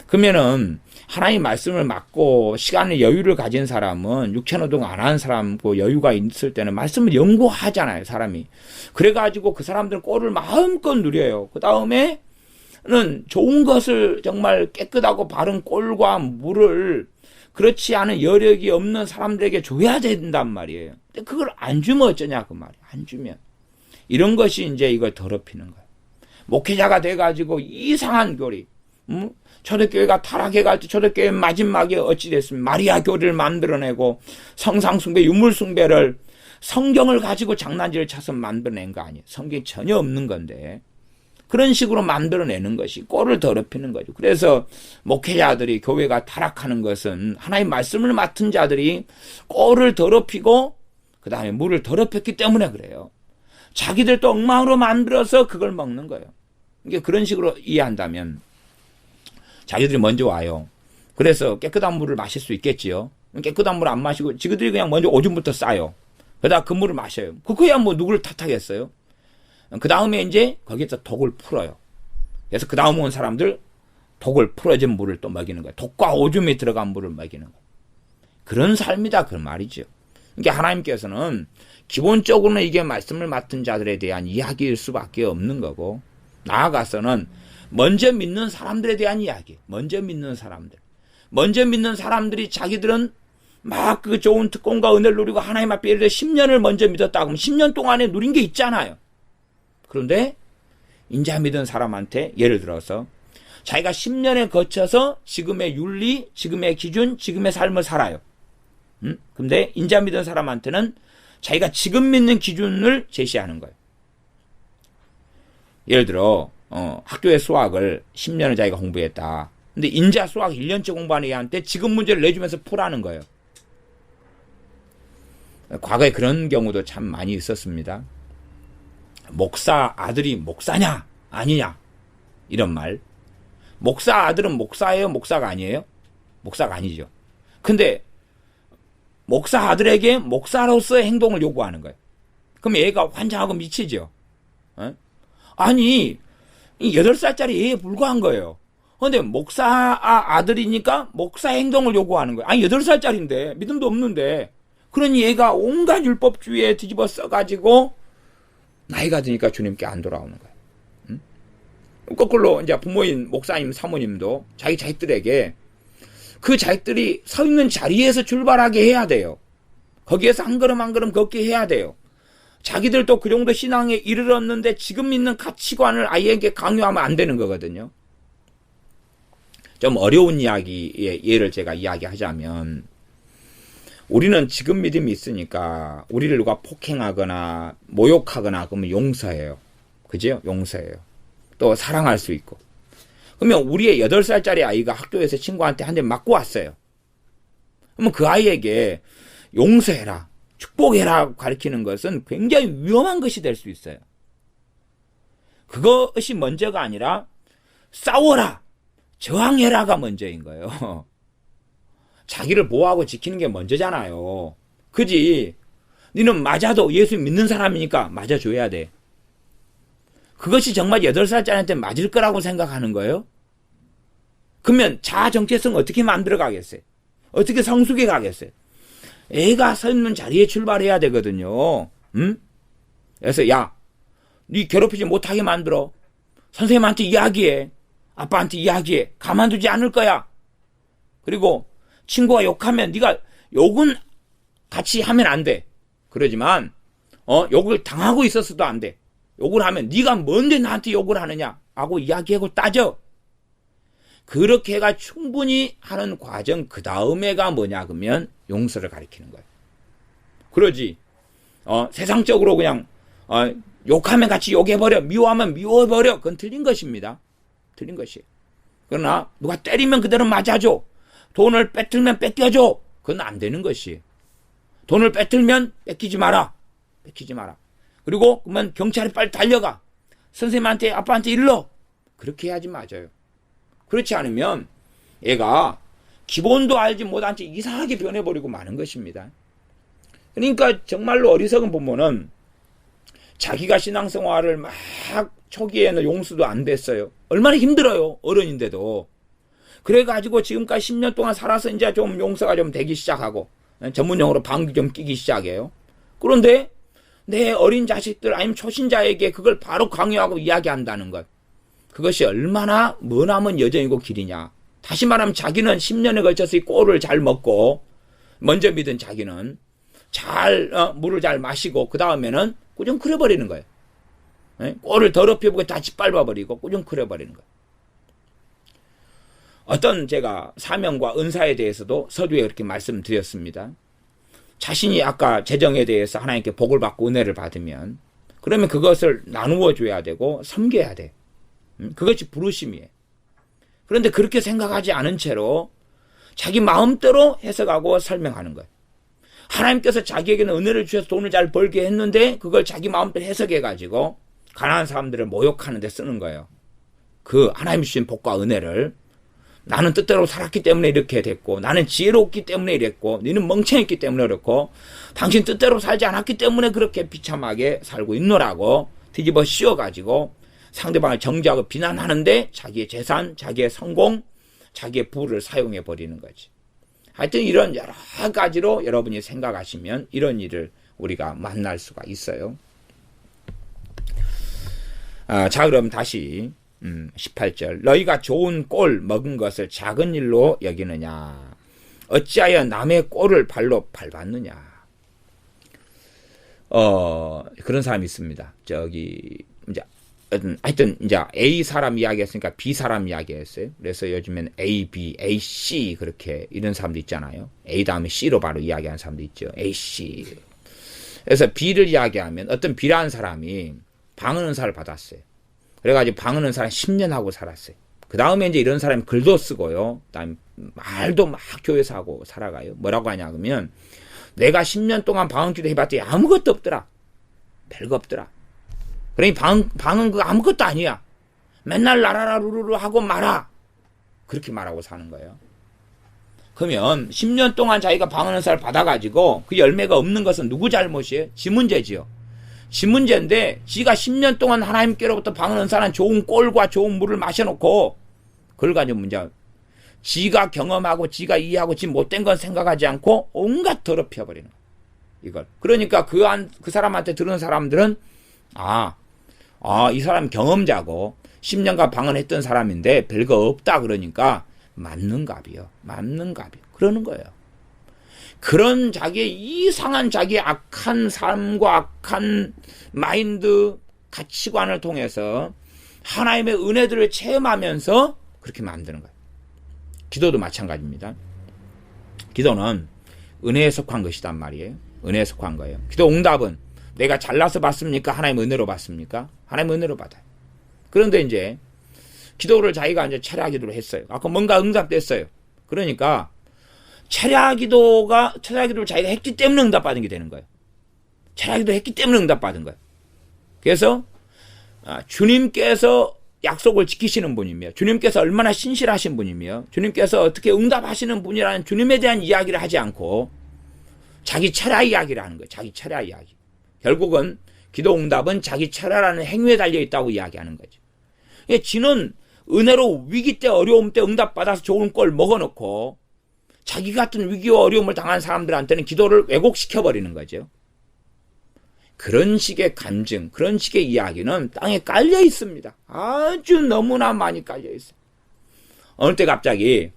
그러면은 하나님 말씀을 맡고 시간의 여유를 가진 사람은 육체노동 안 하는 사람고 여유가 있을 때는 말씀을 연구하잖아요. 사람이. 그래가지고 그 사람들은 꼴을 마음껏 누려요. 그 다음에 는 좋은 것을 정말 깨끗하고 바른 꼴과 물을 그렇지 않은 여력이 없는 사람들에게 줘야 된단 말이에요. 근데 그걸 안 주면 어쩌냐 그 말이에요. 안 주면 이런 것이 이제 이걸 더럽히는 거예요. 목회자가 돼가지고 이상한 교리, 초대교회가 타락해갈 때 초대교회 마지막에 어찌 됐습니까? 마리아 교리를 만들어내고 성상숭배, 유물숭배를 성경을 가지고 장난질을 쳐서 만들어낸 거 아니에요. 성경이 전혀 없는 건데. 그런 식으로 만들어내는 것이 꼴을 더럽히는 거죠. 그래서 목회자들이 교회가 타락하는 것은 하나님 말씀을 맡은 자들이 꼴을 더럽히고 그 다음에 물을 더럽혔기 때문에 그래요. 자기들도 엉망으로 만들어서 그걸 먹는 거예요. 이게 그런 식으로 이해한다면 자기들이 먼저 와요. 그래서 깨끗한 물을 마실 수 있겠지요. 깨끗한 물 안 마시고 지그들이 그냥 먼저 오줌부터 싸요. 그러다 그 물을 마셔요. 그거야 뭐 누구를 탓하겠어요? 그 다음에 이제 거기에서 독을 풀어요. 그래서 그 다음 온 사람들 독을 풀어진 물을 또 먹이는 거예요. 독과 오줌이 들어간 물을 먹이는 거예요. 그런 삶이다 그 말이죠. 그러니까 하나님께서는 기본적으로는 이게 말씀을 맡은 자들에 대한 이야기일 수밖에 없는 거고 나아가서는 먼저 믿는 사람들에 대한 이야기. 먼저 믿는 사람들이 자기들은 막 그 좋은 특권과 은혜를 누리고 하나님 앞에 예를 들어 10년을 먼저 믿었다 그러면 10년 동안에 누린 게 있잖아요. 그런데 인자 믿은 사람한테 예를 들어서 자기가 10년에 거쳐서 지금의 윤리, 지금의 기준, 지금의 삶을 살아요. 근데 인자 믿은 사람한테는 자기가 지금 믿는 기준을 제시하는 거예요. 예를 들어 학교의 수학을 10년을 자기가 공부했다. 근데 인자 수학 1년째 공부하는 애한테 지금 문제를 내주면서 풀라는 거예요. 과거에 그런 경우도 참 많이 있었습니다. 목사 아들이 목사냐 아니냐 이런 말. 목사 아들은 목사예요? 목사가 아니에요? 목사가 아니죠. 근데 목사 아들에게 목사로서의 행동을 요구하는 거예요. 그럼 얘가 환장하고 미치죠. 아니 8살짜리 애에 불과한 거예요. 근데 목사 아들이니까 목사 행동을 요구하는 거예요. 아니 8살짜리인데 믿음도 없는데. 그러니 얘가 온갖 율법주의에 뒤집어 써가지고 나이가 드니까 주님께 안 돌아오는 거예요. 거꾸로 이제 부모인 목사님 사모님도 자기 자식들에게 그 자식들이 서 있는 자리에서 출발하게 해야 돼요. 거기에서 한 걸음 한 걸음 걷게 해야 돼요. 자기들도 그 정도 신앙에 이르렀는데 지금 있는 가치관을 아이에게 강요하면 안 되는 거거든요. 좀 어려운 이야기의 예를 제가 이야기하자면, 우리는 지금 믿음이 있으니까 우리를 누가 폭행하거나 모욕하거나 그러면 용서해요. 그죠? 용서해요. 또 사랑할 수 있고. 그러면 우리의 8살짜리 아이가 학교에서 친구한테 한 대 맞고 왔어요. 그러면 그 아이에게 용서해라, 축복해라 가르치는 것은 굉장히 위험한 것이 될 수 있어요. 그것이 먼저가 아니라 싸워라, 저항해라가 먼저인 거예요. 자기를 보호하고 지키는 게 먼저잖아요. 그지? 너는 맞아도 예수 믿는 사람이니까 맞아줘야 돼. 그것이 정말 8살짜리한테 맞을 거라고 생각하는 거예요? 그러면 자아 정체성 어떻게 만들어 가겠어요? 어떻게 성숙해 가겠어요? 애가 서 있는 자리에 출발해야 되거든요. 응? 그래서 야, 네 괴롭히지 못하게 만들어. 선생님한테 이야기해. 아빠한테 이야기해. 가만두지 않을 거야. 그리고 친구가 욕하면 네가 욕은 같이 하면 안 돼. 그러지만 욕을 당하고 있었어도 안 돼. 욕을 하면 네가 뭔데 나한테 욕을 하느냐 하고 이야기하고 따져. 그렇게 해가 충분히 하는 과정 그 다음에가 뭐냐 그러면 용서를 가리키는 거예요. 그러지 세상적으로 그냥 욕하면 같이 욕해버려, 미워하면 미워해버려. 그건 틀린 것입니다. 틀린 것이에요. 그러나 누가 때리면 그대로 맞아줘. 돈을 뺏들면 뺏겨줘. 그건 안 되는 것이에요. 돈을 뺏들면 뺏기지 마라. 뺏기지 마라. 그리고 그러면 경찰에 빨리 달려가. 선생님한테 아빠한테 일러. 그렇게 해야지 맞아요. 그렇지 않으면 얘가 기본도 알지 못한 채 이상하게 변해버리고 마는 것입니다. 그러니까 정말로 어리석은 부모는 자기가 신앙생활을 막 초기에는 용서도 안 됐어요. 얼마나 힘들어요. 어른인데도. 그래가지고 지금까지 10년 동안 살아서 이제 좀 용서가 좀 되기 시작하고 전문용어로 방귀 좀 끼기 시작해요. 그런데 내 어린 자식들 아니면 초신자에게 그걸 바로 강요하고 이야기한다는 것. 그것이 얼마나 머나먼 여정이고 길이냐. 다시 말하면 자기는 10년에 걸쳐서 이 꼴을 잘 먹고 먼저 믿은 자기는 잘 물을 잘 마시고 그 다음에는 꾸중거려버리는 거예요. 꼴을 더럽혀보고 다 짓밟아버리고 꾸중거려버리는 거예요. 어떤 제가 사명과 은사에 대해서도 서두에 그렇게 말씀드렸습니다. 자신이 아까 재정에 대해서 하나님께 복을 받고 은혜를 받으면 그러면 그것을 나누어 줘야 되고 섬겨야 돼. 그것이 부르심이에요. 그런데 그렇게 생각하지 않은 채로 자기 마음대로 해석하고 설명하는 거예요. 하나님께서 자기에게는 은혜를 주셔서 돈을 잘 벌게 했는데 그걸 자기 마음대로 해석해가지고 가난한 사람들을 모욕하는 데 쓰는 거예요. 그 하나님 주신 복과 은혜를 나는 뜻대로 살았기 때문에 이렇게 됐고 나는 지혜롭기 때문에 이랬고 너는 멍청했기 때문에 그렇고 당신 뜻대로 살지 않았기 때문에 그렇게 비참하게 살고 있노라고 뒤집어 씌워가지고 상대방을 정죄하고 비난하는데 자기의 재산, 자기의 성공, 자기의 부를 사용해버리는 거지. 하여튼 이런 여러 가지로 여러분이 생각하시면 이런 일을 우리가 만날 수가 있어요. 자, 그럼 다시 18절. 너희가 좋은 꼴 먹은 것을 작은 일로 여기느냐? 어찌하여 남의 꼴을 발로 밟았느냐? 그런 사람이 있습니다. 저기 이제 하여튼 이제 A 사람 이야기했으니까 B 사람 이야기했어요. 그래서 요즘엔 A, B, A, C 그렇게 이런 사람도 있잖아요. A 다음에 C로 바로 이야기하는 사람도 있죠. A, C. 그래서 B를 이야기하면 어떤 B라는 사람이 방언 은사를 받았어요. 그래가지고 방언하는 사람 10년 하고 살았어요. 그 다음에 이제 이런 사람이 글도 쓰고요. 그다음에 말도 막 교회에서 하고 살아가요. 뭐라고 하냐 그러면 내가 10년 동안 방언기도 해봤더니 아무것도 없더라. 별거 없더라. 그러니 방언 그거 아무것도 아니야. 맨날 라라라 루루루 하고 말아. 그렇게 말하고 사는 거예요. 그러면 10년 동안 자기가 방언 은사를 받아가지고 그 열매가 없는 것은 누구 잘못이에요? 지 문제지요. 지 문제인데 지가 10년 동안 하나님께로부터 방언 은사는 좋은 꼴과 좋은 물을 마셔놓고 그걸 가지고 문제. 지가 경험하고 지가 이해하고 지 못된 건 생각하지 않고 온갖 더럽혀버리는 거예요. 이걸. 그러니까 그 사람한테 들은 사람들은 이 사람 경험자고 10년간 방언했던 사람인데 별거 없다 그러니까 맞는 값이요. 그러는 거예요. 그런 자기의 이상한 자기의 악한 삶과 악한 마인드, 가치관을 통해서 하나님의 은혜들을 체험하면서 그렇게 만드는 거예요. 기도도 마찬가지입니다. 기도는 은혜에 속한 것이단 말이에요. 은혜에 속한 거예요. 기도 응답은 내가 잘나서 받습니까? 하나님 은혜로 받습니까? 하나님 은혜로 받아요. 그런데 이제 기도를 자기가 이제 철야 기도를 했어요. 아까 뭔가 응답됐어요. 그러니까 철야 기도를 자기가 했기 때문에 응답받은 게 되는 거예요. 철야 기도 했기 때문에 응답받은 거예요. 그래서 주님께서 약속을 지키시는 분이며 주님께서 얼마나 신실하신 분이며 주님께서 어떻게 응답하시는 분이라는 주님에 대한 이야기를 하지 않고 자기 철야 이야기를 하는 거예요. 자기 철야 이야기. 결국은 기도 응답은 자기 철야라는 행위에 달려있다고 이야기하는 거죠. 지는 은혜로 위기 때 어려움 때 응답받아서 좋은 꼴 먹어놓고 자기 같은 위기와 어려움을 당한 사람들한테는 기도를 왜곡시켜버리는 거죠. 그런 식의 간증, 그런 식의 이야기는 땅에 깔려 있습니다. 아주 너무나 많이 깔려 있어요. 어느 때 갑자기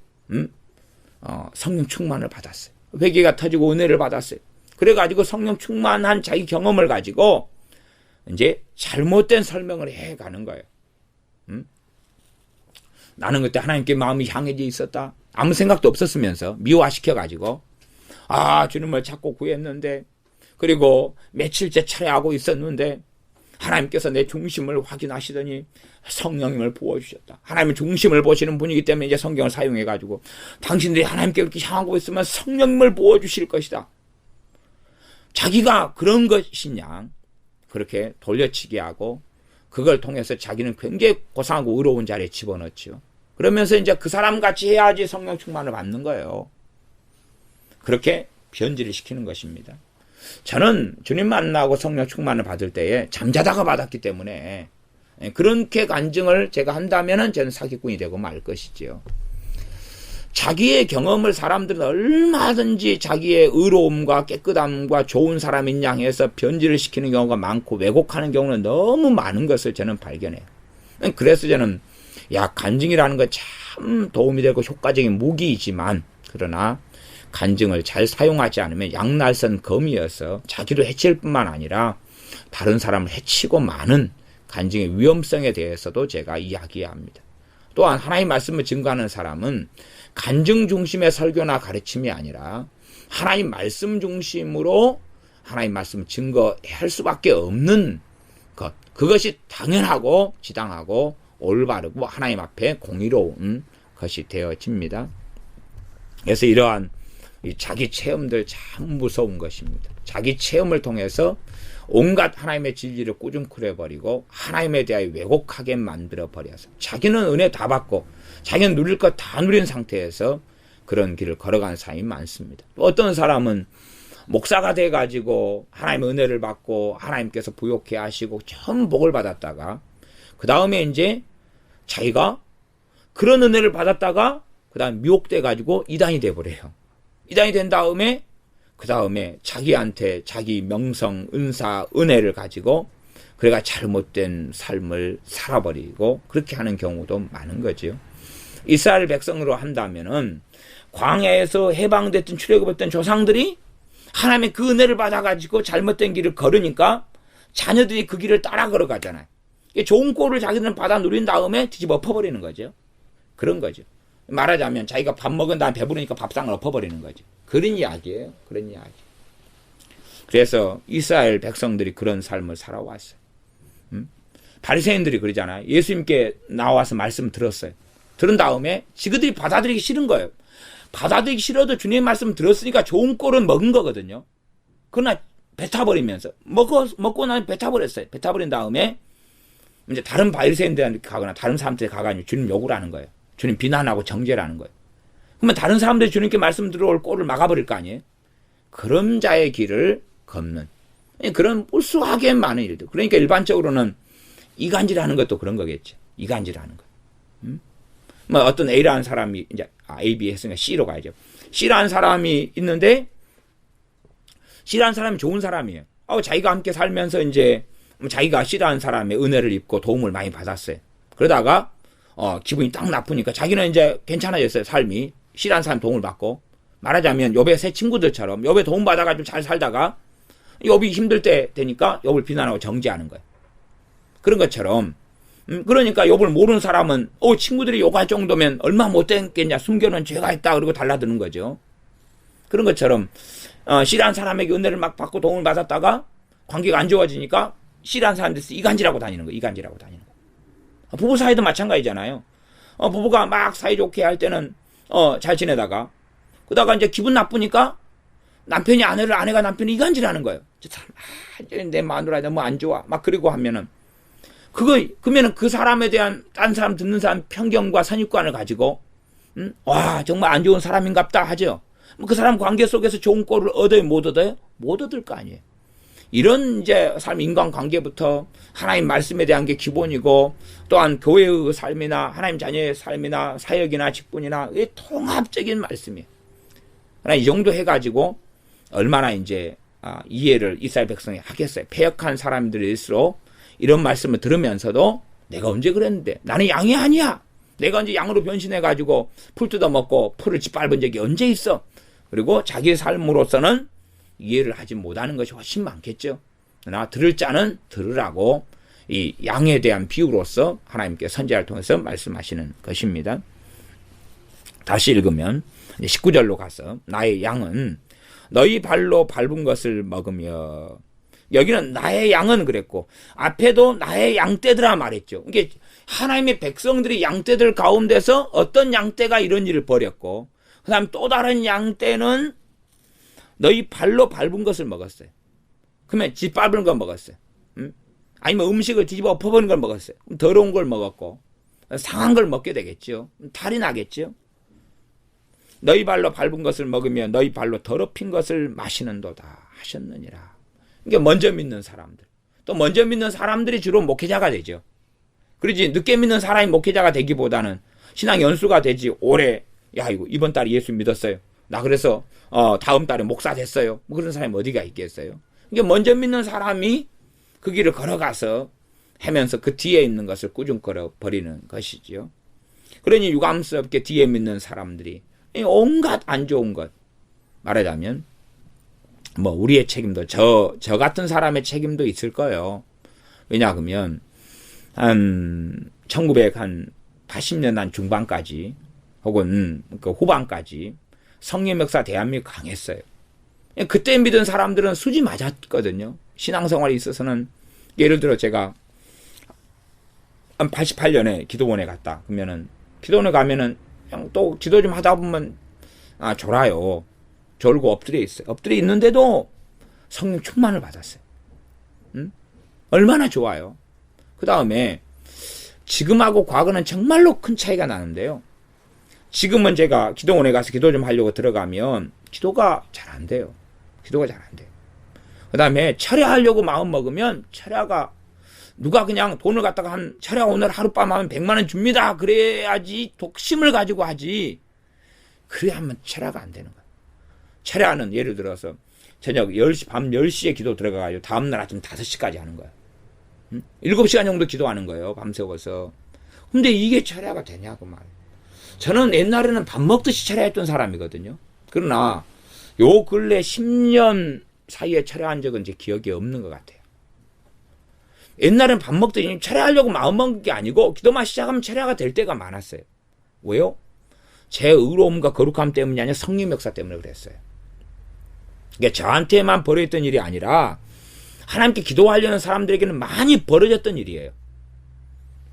성령 충만을 받았어요. 회개가 터지고 은혜를 받았어요. 그래가지고 성령 충만한 자기 경험을 가지고 이제 잘못된 설명을 해가는 거예요. 나는 그때 하나님께 마음이 향해져 있었다. 아무 생각도 없었으면서 미화시켜가지고 주님을 찾고 구했는데 그리고 며칠째 철야하고 있었는데 하나님께서 내 중심을 확인하시더니 성령님을 부어주셨다. 하나님의 중심을 보시는 분이기 때문에 이제 성경을 사용해가지고 당신들이 하나님께 그렇게 향하고 있으면 성령님을 부어주실 것이다. 자기가 그런 것이냐 그렇게 돌려치기 하고 그걸 통해서 자기는 굉장히 고상하고 의로운 자리에 집어넣죠. 그러면서 이제 그 사람 같이 해야지 성령 충만을 받는 거예요. 그렇게 변질을 시키는 것입니다. 저는 주님 만나고 성령 충만을 받을 때에 잠자다가 받았기 때문에 그렇게 간증을 제가 한다면은 저는 사기꾼이 되고 말 것이지요. 자기의 경험을 사람들은 얼마든지 자기의 의로움과 깨끗함과 좋은 사람인 양 해서 변질을 시키는 경우가 많고 왜곡하는 경우는 너무 많은 것을 저는 발견해요. 그래서 저는 간증이라는 건 참 도움이 되고 효과적인 무기이지만 그러나 간증을 잘 사용하지 않으면 양날선 검이어서 자기도 해칠 뿐만 아니라 다른 사람을 해치고 마는 간증의 위험성에 대해서도 제가 이야기합니다. 또한 하나님의 말씀을 증거하는 사람은 간증 중심의 설교나 가르침이 아니라 하나님 말씀 중심으로 하나님 말씀을 증거할 수밖에 없는 것. 그것이 당연하고 지당하고 올바르고 하나님 앞에 공의로운 것이 되어집니다. 그래서 이러한 자기 체험들 참 무서운 것입니다. 자기 체험을 통해서 온갖 하나님의 진리를 꾸중꾸려버리고 하나님에 대하여 왜곡하게 만들어버려서 자기는 은혜 다 받고 자기는 누릴 것 다 누린 상태에서 그런 길을 걸어가는 사람이 많습니다. 또 어떤 사람은 목사가 돼가지고 하나님의 은혜를 받고 하나님께서 부욕해 하시고 전 복을 받았다가 그 다음에 이제 자기가 그런 은혜를 받았다가 그 다음 미혹돼가지고 이단이 돼버려요. 이단이 된 다음에 그 다음에 자기한테 자기 명성, 은사, 은혜를 가지고 그래가 잘못된 삶을 살아버리고 그렇게 하는 경우도 많은 거죠. 이스라엘 백성으로 한다면은 광야에서 해방됐던 출애굽했던 조상들이 하나님의 그 은혜를 받아가지고 잘못된 길을 걸으니까 자녀들이 그 길을 따라 걸어가잖아요. 좋은 꼴을 자기들은 받아 누린 다음에 뒤집어 엎어버리는 거죠. 그런 거죠. 말하자면 자기가 밥 먹은 다음에 배부르니까 밥상을 엎어버리는 거죠. 그런 이야기예요. 그런 이야기. 그래서 이스라엘 백성들이 그런 삶을 살아왔어요. 바리새인들이 그러잖아요. 예수님께 나와서 말씀 들었어요. 들은 다음에 지그들이 받아들이기 싫은 거예요. 받아들이기 싫어도 주님의 말씀 들었으니까 좋은 꼴은 먹은 거거든요. 그러나 뱉어버리면서 먹고 나면 뱉어버렸어요. 뱉어버린 다음에 이제 다른 바리새인들한테 가거나 다른 사람들한테 가가지고 주님 욕을 하는 거예요. 주님 비난하고 정죄를 하는 거예요. 그러면 다른 사람들이 주님께 말씀 들어올 꼴을 막아버릴 거 아니에요. 그런 자의 길을 걷는 그런 불수하게 많은 일들. 그러니까 일반적으로는 이간질하는 것도 그런 거겠죠. 이간질하는 거. 뭐 어떤 A라는 사람이 이제 A, B 했으니까 C로 가야죠. C라는 사람이 있는데 C라는 사람이 좋은 사람이에요. 자기가 함께 살면서 이제 자기가 C라는 사람의 은혜를 입고 도움을 많이 받았어요. 그러다가 기분이 딱 나쁘니까 자기는 이제 괜찮아졌어요. 삶이. C라는 사람 도움을 받고 말하자면 욥의 새 친구들처럼 욥의 도움 받아가지고 잘 살다가 욥이 힘들 때 되니까 욥을 비난하고 정죄하는 거예요. 그런 것처럼 그러니까 욥을 모르는 사람은 친구들이 욕할 정도면 얼마나 못됐겠냐, 숨겨놓은 죄가 있다 그러고 달라드는 거죠. 그런 것처럼 C라는 사람에게 은혜를 막 받고 도움을 받았다가 관계가 안 좋아지니까 C라는 사람들이 이간질하고 다니는 거예요. 이간질하고 다니는 거예요. 부부 사이도 마찬가지잖아요. 부부가 막 사이좋게 할 때는 잘 지내다가 그러다가 이제 기분 나쁘니까 남편이 아내가 남편이 이간질하는 거예요. 내 마누라 너무 안 좋아 막 그리고 하면은 그러면은 그 사람에 대한 딴 사람 듣는 사람 편견과 선입관을 가지고 와 정말 안 좋은 사람인갑다 하죠. 그 사람 관계 속에서 좋은 꼴을 얻어요, 못 얻어요? 못 얻을 거 아니에요. 이런 이제 삶 인간관계부터 하나님 말씀에 대한 게 기본이고 또한 교회의 삶이나 하나님 자녀의 삶이나 사역이나 직분이나 이 통합적인 말씀이에요. 그러나 이 정도 해가지고 얼마나 이제 이해를 이스라엘 백성이 하겠어요. 패역한 사람들일수록 이런 말씀을 들으면서도 내가 언제 그랬는데 나는 양이 아니야. 내가 언제 양으로 변신해가지고 풀 뜯어먹고 풀을 짓밟은 적이 언제 있어. 그리고 자기의 삶으로서는 이해를 하지 못하는 것이 훨씬 많겠죠. 그러나 들을 자는 들으라고 이 양에 대한 비유로서 하나님께 선지자를 통해서 말씀하시는 것입니다. 다시 읽으면 19절로 가서 나의 양은 너희 발로 밟은 것을 먹으며, 여기는 나의 양은 그랬고 앞에도 나의 양떼들아 말했죠. 이게 하나님의 백성들이 양떼들 가운데서 어떤 양떼가 이런 일을 벌였고 그 다음 또 다른 양떼는 너희 발로 밟은 것을 먹었어요. 그러면 짓밟은 걸 먹었어요. 아니면 음식을 뒤집어 엎어버린 걸 먹었어요. 더러운 걸 먹었고 상한 걸 먹게 되겠죠. 탈이 나겠죠. 너희 발로 밟은 것을 먹으며 너희 발로 더럽힌 것을 마시는도다 하셨느니라. 이게 먼저 믿는 사람들. 또 먼저 믿는 사람들이 주로 목회자가 되죠. 그러지 늦게 믿는 사람이 목회자가 되기보다는 신앙 연수가 되지. 올해 이번 달에 예수 믿었어요. 나 그래서 다음 달에 목사 됐어요. 뭐 그런 사람이 어디가 있겠어요. 이게 먼저 믿는 사람이 그 길을 걸어가서 하면서 그 뒤에 있는 것을 꾸중거려 버리는 것이지요. 그러니 유감스럽게 뒤에 믿는 사람들이 온갖 안 좋은 것, 말하자면 뭐 우리의 책임도 저 같은 사람의 책임도 있을 거예요. 왜냐 그러면 한 1980년 한 중반까지 혹은 그 후반까지 성령 역사 대한민국 강했어요. 그때 믿은 사람들은 수지 맞았거든요. 신앙생활에 있어서는 예를 들어 제가 한 88년에 기도원에 갔다. 그러면은 기도원에 가면은 그냥 또 기도 좀 하다 보면 졸아요. 졸고 엎드려 있어요. 엎드려 있는데도 성령 충만을 받았어요. 얼마나 좋아요. 그 다음에 지금하고 과거는 정말로 큰 차이가 나는데요. 지금은 제가 기도원에 가서 기도 좀 하려고 들어가면 기도가 잘 안 돼요. 기도가 잘 안 돼요. 그 다음에 철야하려고 마음 먹으면 철야가 누가 그냥 돈을 갖다가 한 철야 오늘 하룻밤 하면 100만 원 줍니다. 그래야지 독심을 가지고 하지. 그래야 하면 철야가 안 되는 거예요. 철야는 예를 들어서 저녁 10시, 밤 10시에 기도 들어가가지고 다음날 아침 5시까지 하는 거예요. 7시간 정도 기도하는 거예요. 밤새워서. 근데 이게 철야가 되냐고 말이에요. 저는 옛날에는 밥 먹듯이 철야했던 사람이거든요. 그러나 요 근래 10년 사이에 철야한 적은 제 기억이 없는 것 같아요. 옛날엔 밥 먹듯이 철야하려고 마음먹은 게 아니고 기도만 시작하면 철야가 될 때가 많았어요. 왜요? 제 의로움과 거룩함 때문이 아니라 성령 역사 때문에 그랬어요. 이게 저한테만 벌어졌던 일이 아니라 하나님께 기도하려는 사람들에게는 많이 벌어졌던 일이에요.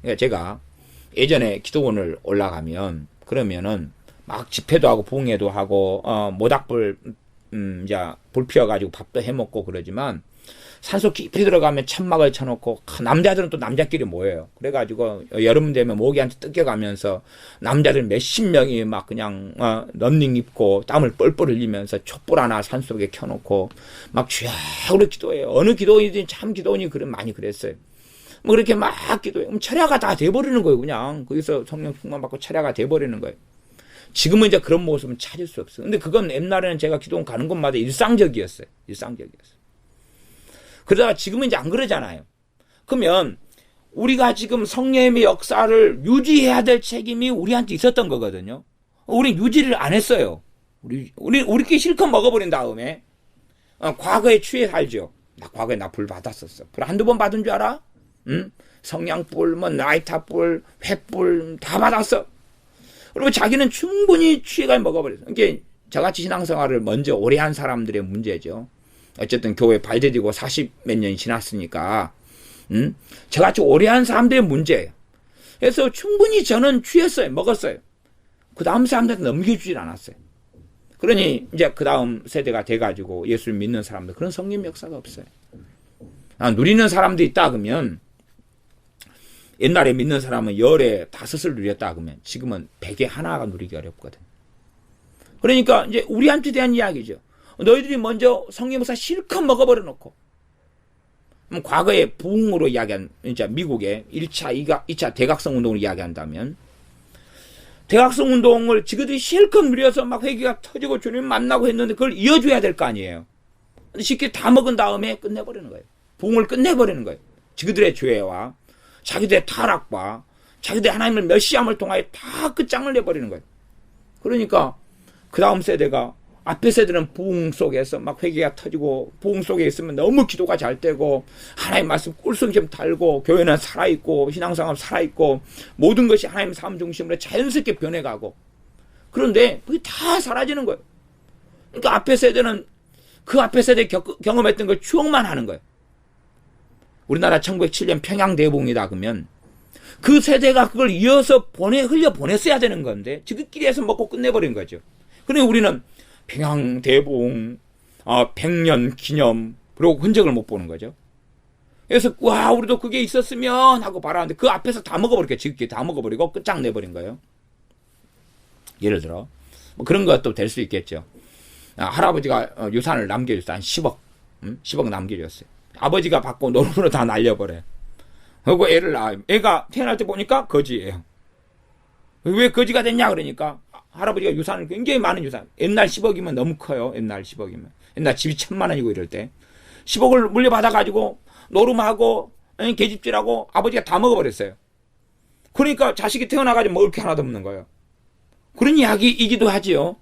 그러니까 제가 예전에 기도원을 올라가면 그러면은 막 집회도 하고 부흥회도 하고 모닥불 이제 불 피워가지고 밥도 해먹고 그러지만 산속 깊이 들어가면 천막을 쳐놓고 남자들은 또 남자끼리 모여요. 그래가지고 여름 되면 모기한테 뜯겨가면서 남자들 몇십 명이 막 그냥 런닝 입고 땀을 뻘뻘 흘리면서 촛불 하나 산속에 켜놓고 막 주야으로 기도해요. 어느 기도원이든 참 기도원이 많이 그랬어요. 뭐 그렇게 막 기도해요. 그럼 철야가 다 돼버리는 거예요. 그냥 거기서 성령 충만 받고 철야가 돼버리는 거예요. 지금은 이제 그런 모습은 찾을 수 없어요. 근데 그건 옛날에는 제가 기도원 가는 곳마다 일상적이었어요. 일상적이었어요. 그러다가 지금은 이제 안 그러잖아요. 그러면 우리가 지금 성령의 역사를 유지해야 될 책임이 우리한테 있었던 거거든요. 우리 유지를 안 했어요. 우리끼리 실컷 먹어버린 다음에 과거에 취해 살죠. 과거에 나 불 받았었어. 불 한두 번 받은 줄 알아? 응? 성냥불, 뭐 나이타불, 횃불 다 받았어. 그리고 자기는 충분히 취해가 먹어버렸어. 이게 저같이 신앙생활을 먼저 오래 한 사람들의 문제죠. 어쨌든 교회 발대되고 40몇 년이 지났으니까 저같이 오래 한 사람들의 문제예요. 그래서 충분히 저는 취했어요. 먹었어요. 그 다음 사람들한테 넘겨주질 않았어요. 그러니 이제 그 다음 세대가 돼가지고 예수를 믿는 사람들 그런 성령 역사가 없어요. 누리는 사람도 있다 그러면 옛날에 믿는 사람은 열에 5을 누렸다 그러면 지금은 100에 하나가 누리기 어렵거든. 그러니까 이제 우리한테 대한 이야기죠. 너희들이 먼저 성령 역사 실컷 먹어버려 놓고 과거에 부흥으로 이야기한 이제 미국의 1차, 2차 대각성 운동을 이야기한다면 대각성 운동을 지그들이 실컷 누려서 막 회개가 터지고 주님 만나고 했는데 그걸 이어줘야 될 거 아니에요. 근데 쉽게 다 먹은 다음에 끝내버리는 거예요. 부흥을 끝내버리는 거예요. 지그들의 죄와 자기들의 타락과 자기들의 하나님을 멸시함을 통하여 다 끝장을 내버리는 거예요. 그러니까 그 다음 세대가 앞에 세대는 부흥 속에서 막 회개가 터지고 부흥 속에 있으면 너무 기도가 잘 되고 하나님 말씀 꿀성처럼 달고 교회는 살아있고 신앙생활 살아있고 모든 것이 하나님 삶 중심으로 자연스럽게 변해가고 그런데 그게 다 사라지는 거예요. 그러니까 앞에 세대는 그 앞에 세대 경험했던 걸 추억만 하는 거예요. 우리나라 1907년 평양대부흥이다 그러면 그 세대가 그걸 이어서 흘려보냈어야 되는 건데 지들끼리 해서 먹고 끝내버린 거죠. 그러니 우리는 평양대부흥 100년 기념 그리고 흔적을 못 보는 거죠. 그래서 와 우리도 그게 있었으면 하고 바라는데 그 앞에서 다 먹어버리니까 지극히 다 먹어버리고 끝장내버린 거예요. 예를 들어 뭐 그런 것도 될 수 있겠죠. 할아버지가 유산을 남겨줬어요. 한 10억 10억 남겨줬어요. 아버지가 받고 노름으로 다 날려버려요. 그리고 애를 낳아요. 애가 태어날 때 보니까 거지예요. 왜 거지가 됐냐 그러니까 할아버지가 유산을 굉장히 많은 유산. 옛날 10억이면 너무 커요. 옛날 10억이면. 옛날 집이 1000만 원이고 이럴 때. 10억을 물려받아가지고 노름하고 계집질하고 아버지가 다 먹어버렸어요. 그러니까 자식이 태어나가지고 먹을 게 하나도 없는 거예요. 그런 이야기이기도 하지요.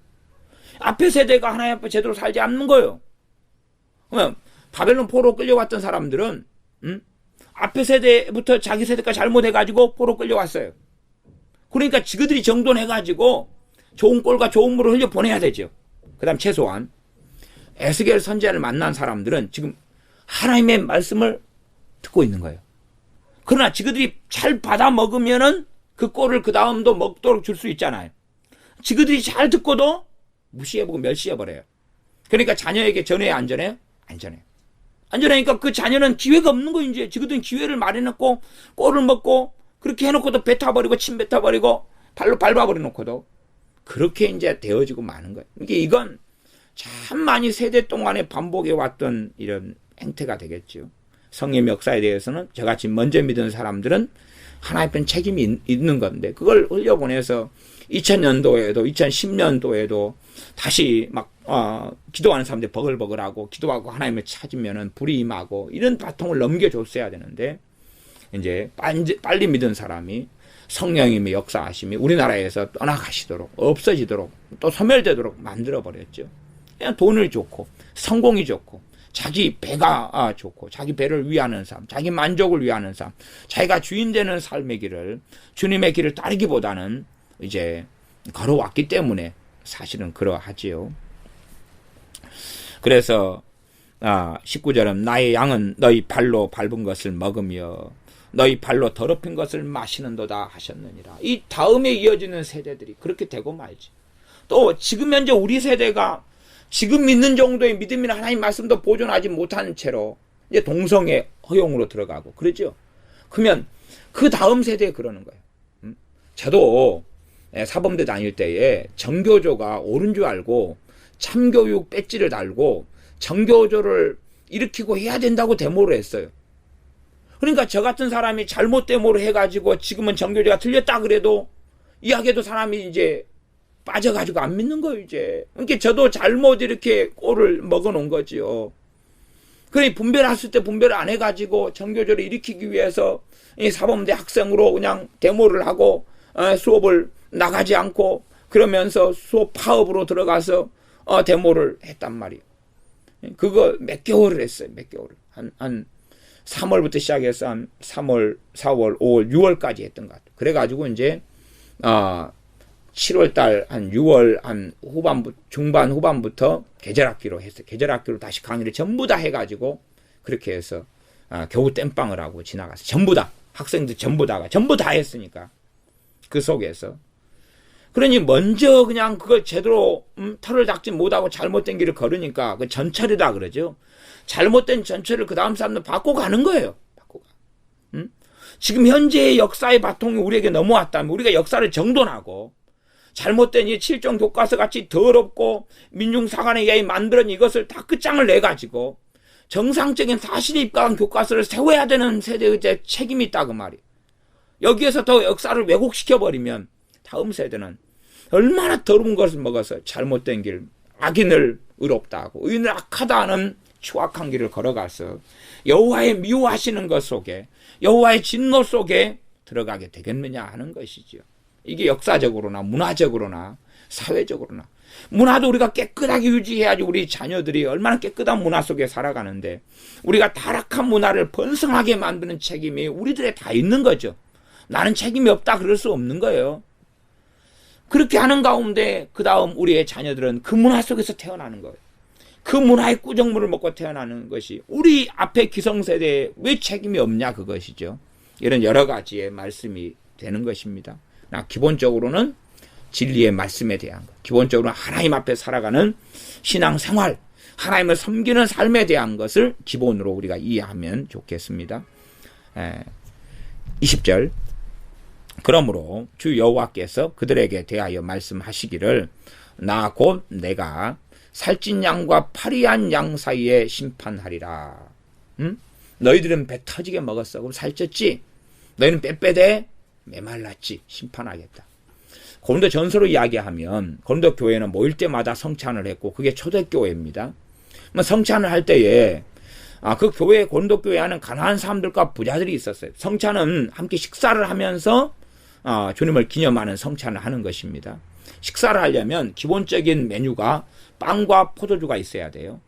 앞에 세대가 하나님 앞에 제대로 살지 않는 거예요. 그러면 바벨론 포로 끌려왔던 사람들은 앞에 세대부터 자기 세대가 잘못해가지고 포로 끌려왔어요. 그러니까 지그들이 정돈해가지고 좋은 꼴과 좋은 물을 흘려보내야 되죠. 그 다음 최소한 에스겔 선지자를 만난 사람들은 지금 하나님의 말씀을 듣고 있는 거예요. 그러나 지그들이 잘 받아 먹으면은 그 꼴을 그 다음도 먹도록 줄 수 있잖아요. 지그들이 잘 듣고도 무시해보고 멸시해버려요. 그러니까 자녀에게 전해야 안 전해요? 안 전해요. 안 전하니까 그 자녀는 기회가 없는 거예요. 이제 지그들은 기회를 마련해놓고 꼴을 먹고 그렇게 해놓고도 뱉어버리고 침 뱉어버리고 발로 밟아버려 놓고도 그렇게 이제 되어지고 마는 거예요. 이건 참 많이 세대 동안에 반복해 왔던 이런 행태가 되겠죠. 성령 역사에 대해서는 저같이 먼저 믿은 사람들은 하나님의 책임이 있는 건데 그걸 흘려보내서 2000년도에도 2010년도에도 다시 막 기도하는 사람들 버글버글하고 기도하고 하나님을 찾으면은 불이 임하고 이런 바통을 넘겨줬어야 되는데 이제 빨리 믿은 사람이 성령님의 역사하심이 우리나라에서 떠나가시도록 없어지도록 또 소멸되도록 만들어버렸죠. 그냥 돈을 좋고 성공이 좋고 자기 배가 좋고 자기 배를 위하는 삶, 자기 만족을 위하는 삶, 자기가 주인 되는 삶의 길을 주님의 길을 따르기보다는 이제 걸어왔기 때문에 사실은 그러하지요. 그래서 19절은 나의 양은 너희 발로 밟은 것을 먹으며 너희 발로 더럽힌 것을 마시는도다 하셨느니라. 이 다음에 이어지는 세대들이 그렇게 되고 말지. 또 지금 현재 우리 세대가 지금 믿는 정도의 믿음이나 하나님 말씀도 보존하지 못한 채로 이제 동성애 허용으로 들어가고 그러죠. 그러면 그 다음 세대에 그러는 거예요. 저도 사범대 다닐 때에 정교조가 옳은 줄 알고 참교육 배지를 달고 정교조를 일으키고 해야 된다고 데모를 했어요. 그러니까 저 같은 사람이 잘못 데모를 해가지고 지금은 정교조가 틀렸다 그래도 이야기해도 사람이 이제 빠져가지고 안 믿는 거예요, 이제. 그러니까 저도 잘못 이렇게 꼴을 먹어놓은 거지요. 그러니 분별했을 때 분별을 안 해가지고 정교조를 일으키기 위해서 이 사범대 학생으로 그냥 데모를 하고 수업을 나가지 않고 그러면서 수업 파업으로 들어가서 데모를 했단 말이에요. 그거 몇 개월을 했어요, 몇 개월을. 한 3월부터 시작해서 한 3월, 4월, 5월, 6월까지 했던 것 같아요. 그래가지고 이제 7월달 한 6월 한 중반 후반부터 계절학기로 했어요. 계절학기로 다시 강의를 전부 다 해가지고 그렇게 해서 겨우 땜빵을 하고 지나갔어요. 전부 다 학생들 전부 다 했으니까 그 속에서. 그러니 먼저 그냥 그걸 제대로 털을 닦지 못하고 잘못된 길을 걸으니까 그 전철이다 그러죠. 잘못된 전철을 그 다음 사람들 받고 가는 거예요. 받고 가. 지금 현재의 역사의 바통이 우리에게 넘어왔다면 우리가 역사를 정돈하고 잘못된 이 7종 교과서 같이 더럽고 민중사관에 의해 만들어진 이것을 다 끝장을 내가지고 정상적인 사실에 입각한 교과서를 세워야 되는 세대의 책임이 있다 그 말이에요. 여기에서 더 역사를 왜곡시켜버리면 다음 세대는 얼마나 더러운 것을 먹어서 잘못된 길, 악인을 의롭다 하고 의인을 악하다 하는 추악한 길을 걸어가서 여호와의 미워하시는 것 속에 여호와의 진노 속에 들어가게 되겠느냐 하는 것이지요. 이게 역사적으로나 문화적으로나 사회적으로나 문화도 우리가 깨끗하게 유지해야지 우리 자녀들이 얼마나 깨끗한 문화 속에 살아가는데 우리가 타락한 문화를 번성하게 만드는 책임이 우리들에 다 있는 거죠. 나는 책임이 없다 그럴 수 없는 거예요. 그렇게 하는 가운데 그 다음 우리의 자녀들은 그 문화 속에서 태어나는 거예요. 그 문화의 꾸정물을 먹고 태어나는 것이 우리 앞에 기성세대에 왜 책임이 없냐 그것이죠. 이런 여러 가지의 말씀이 되는 것입니다. 기본적으로는 진리의 말씀에 대한 것, 기본적으로 하나님 앞에 살아가는 신앙생활, 하나님을 섬기는 삶에 대한 것을 기본으로 우리가 이해하면 좋겠습니다. 20절 그러므로 주 여호와께서 그들에게 대하여 말씀하시기를 나 곧 내가 살찐 양과 파리한 양 사이에 심판하리라. 너희들은 배 터지게 먹었어. 그럼 살쪘지? 너희는 빼빼대 메말랐지? 심판하겠다. 고린도 전서로 이야기하면 고린도 교회는 모일 때마다 성찬을 했고 그게 초대교회입니다. 성찬을 할 때에 그 교회 고린도 교회 안에 가난한 사람들과 부자들이 있었어요. 성찬은 함께 식사를 하면서 주님을 기념하는 성찬을 하는 것입니다. 식사를 하려면 기본적인 메뉴가 빵과 포도주가 있어야 돼요.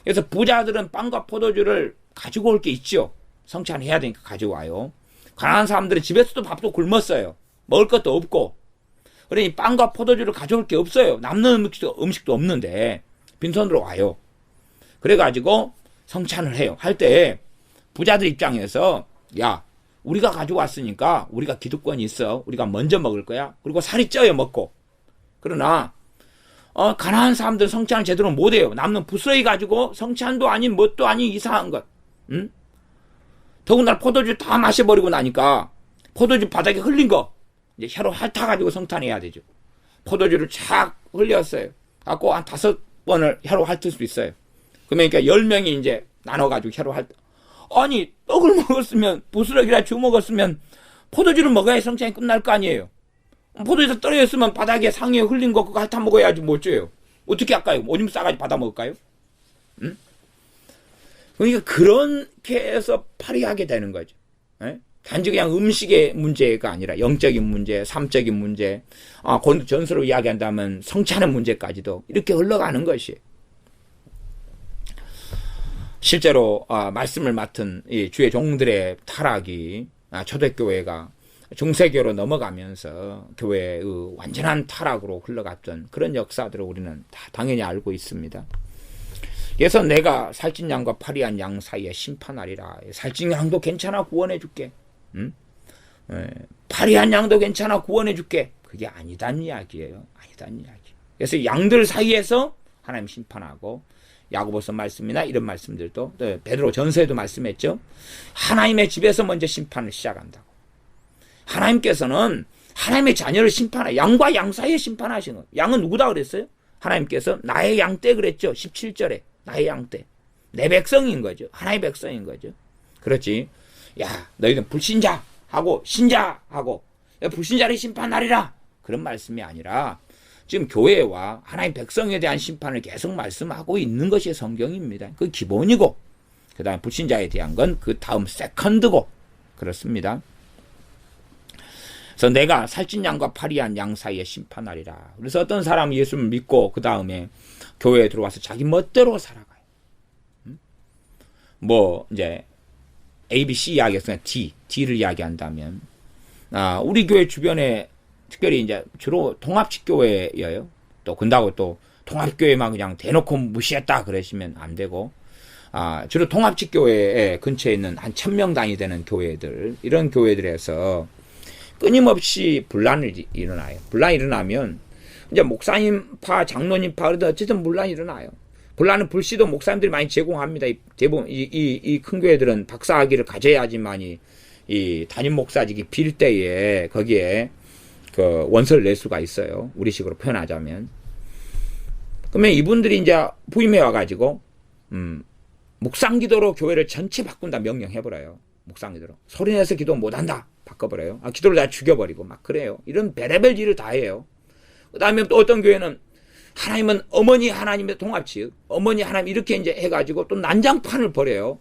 그래서 부자들은 빵과 포도주를 가지고 올 게 있죠. 성찬해야 되니까 가지고 와요. 가난한 사람들은 집에서도 밥도 굶었어요. 먹을 것도 없고. 그러니 빵과 포도주를 가져올 게 없어요. 남는 음식도 없는데 빈손으로 와요. 그래가지고 성찬을 해요. 할 때 부자들 입장에서 야 우리가 가지고 왔으니까 우리가 기득권이 있어. 우리가 먼저 먹을 거야. 그리고 살이 쪄요 먹고. 그러나 가난한 사람들 성찬을 제대로 못해요. 남는 부스러기 가지고 성찬도 아닌 뭣도 아닌 이상한 것. 더군다나 포도주 다 마셔버리고 나니까 포도주 바닥에 흘린 거 이제 혀로 핥아가지고 성찬해야 되죠. 포도주를 쫙 흘렸어요. 갖고 한 5번을 혀로 핥을 수 있어요. 그러니까 10명이 이제 나눠가지고 혀로 핥. 아니 떡을 먹었으면 부스러기라 주 먹었으면 포도주를 먹어야 성찬이 끝날 거 아니에요. 포도주에서 떨어졌으면 바닥에 상에 흘린 거 그거 핥아 먹어야지 뭐 어째요. 어떻게 할까요? 오줌 싸가지 받아 먹을까요? 응? 그러니까 그렇게 해서 파리하게 되는 거죠. 에? 단지 그냥 음식의 문제가 아니라 영적인 문제, 삶적인 문제, 고린도 전서로 이야기한다면 성찬의 문제까지도 이렇게 흘러가는 것이에요. 실제로 말씀을 맡은 이 주의 종들의 타락이 초대교회가 중세교로 넘어가면서 교회의 완전한 타락으로 흘러갔던 그런 역사들을 우리는 다 당연히 알고 있습니다. 그래서 내가 살찐 양과 파리한 양 사이에 심판하리라. 살찐 양도 괜찮아 구원해 줄게. 파리한 양도 괜찮아, 구원해줄게. 그게 아니단 이야기예요. 아니단 이야기. 그래서 양들 사이에서 하나님 심판하고, 야고보서 말씀이나 이런 말씀들도, 베드로 전서에도 말씀했죠. 하나님의 집에서 먼저 심판을 시작한다고. 하나님께서는 하나님의 자녀를 심판해. 양과 양 사이에 심판하시는 거예요. 양은 누구다 그랬어요? 하나님께서 나의 양떼 그랬죠. 17절에 나의 양떼. 내 백성인 거죠. 하나님의 백성인 거죠. 그렇지. 야, 너희는 불신자하고 신자하고 불신자를 심판하리라. 그런 말씀이 아니라 지금 교회와 하나님 백성에 대한 심판을 계속 말씀하고 있는 것이 성경입니다. 그 기본이고, 그 다음 불신자에 대한 건 그 다음 세컨드고, 그렇습니다. 그래서 내가 살찐 양과 파리한 양 사이에 심판하리라. 그래서 어떤 사람이 예수를 믿고 그 다음에 교회에 들어와서 자기 멋대로 살아가요. 뭐 이제 ABC 이야기에서 D를 이야기한다면, 우리 교회 주변에 특별히 이제 주로 통합식교회예요. 또 근다고 또 통합교회만 그냥 대놓고 무시했다 그러시면 안 되고, 주로 통합식교회 근처에 있는 한 1000명 단위 되는 교회들, 이런 교회들에서 끊임없이 분란이 일어나요. 분란이 일어나면 이제 목사님파, 장로님파 그러다 어쨌든 분란이 일어나요. 분란은 불씨도 목사님들이 많이 제공합니다. 대부분 이 큰 교회들은 박사학위를 가져야지만이 이 담임 목사직이 빌 때에 거기에 그 원서를 낼 수가 있어요. 우리식으로 표현하자면. 그러면 이분들이 이제 부임해 와가지고 묵상기도로 교회를 전체 바꾼다 명령해버려요. 묵상기도로. 소리내서 기도 못한다. 바꿔버려요. 기도를 다 죽여버리고 막 그래요. 이런 별의별 일을 다 해요. 그 다음에 또 어떤 교회는 하나님은 어머니 하나님의 통합치, 어머니 하나님 이렇게 이제 해가지고 또 난장판을 벌여요.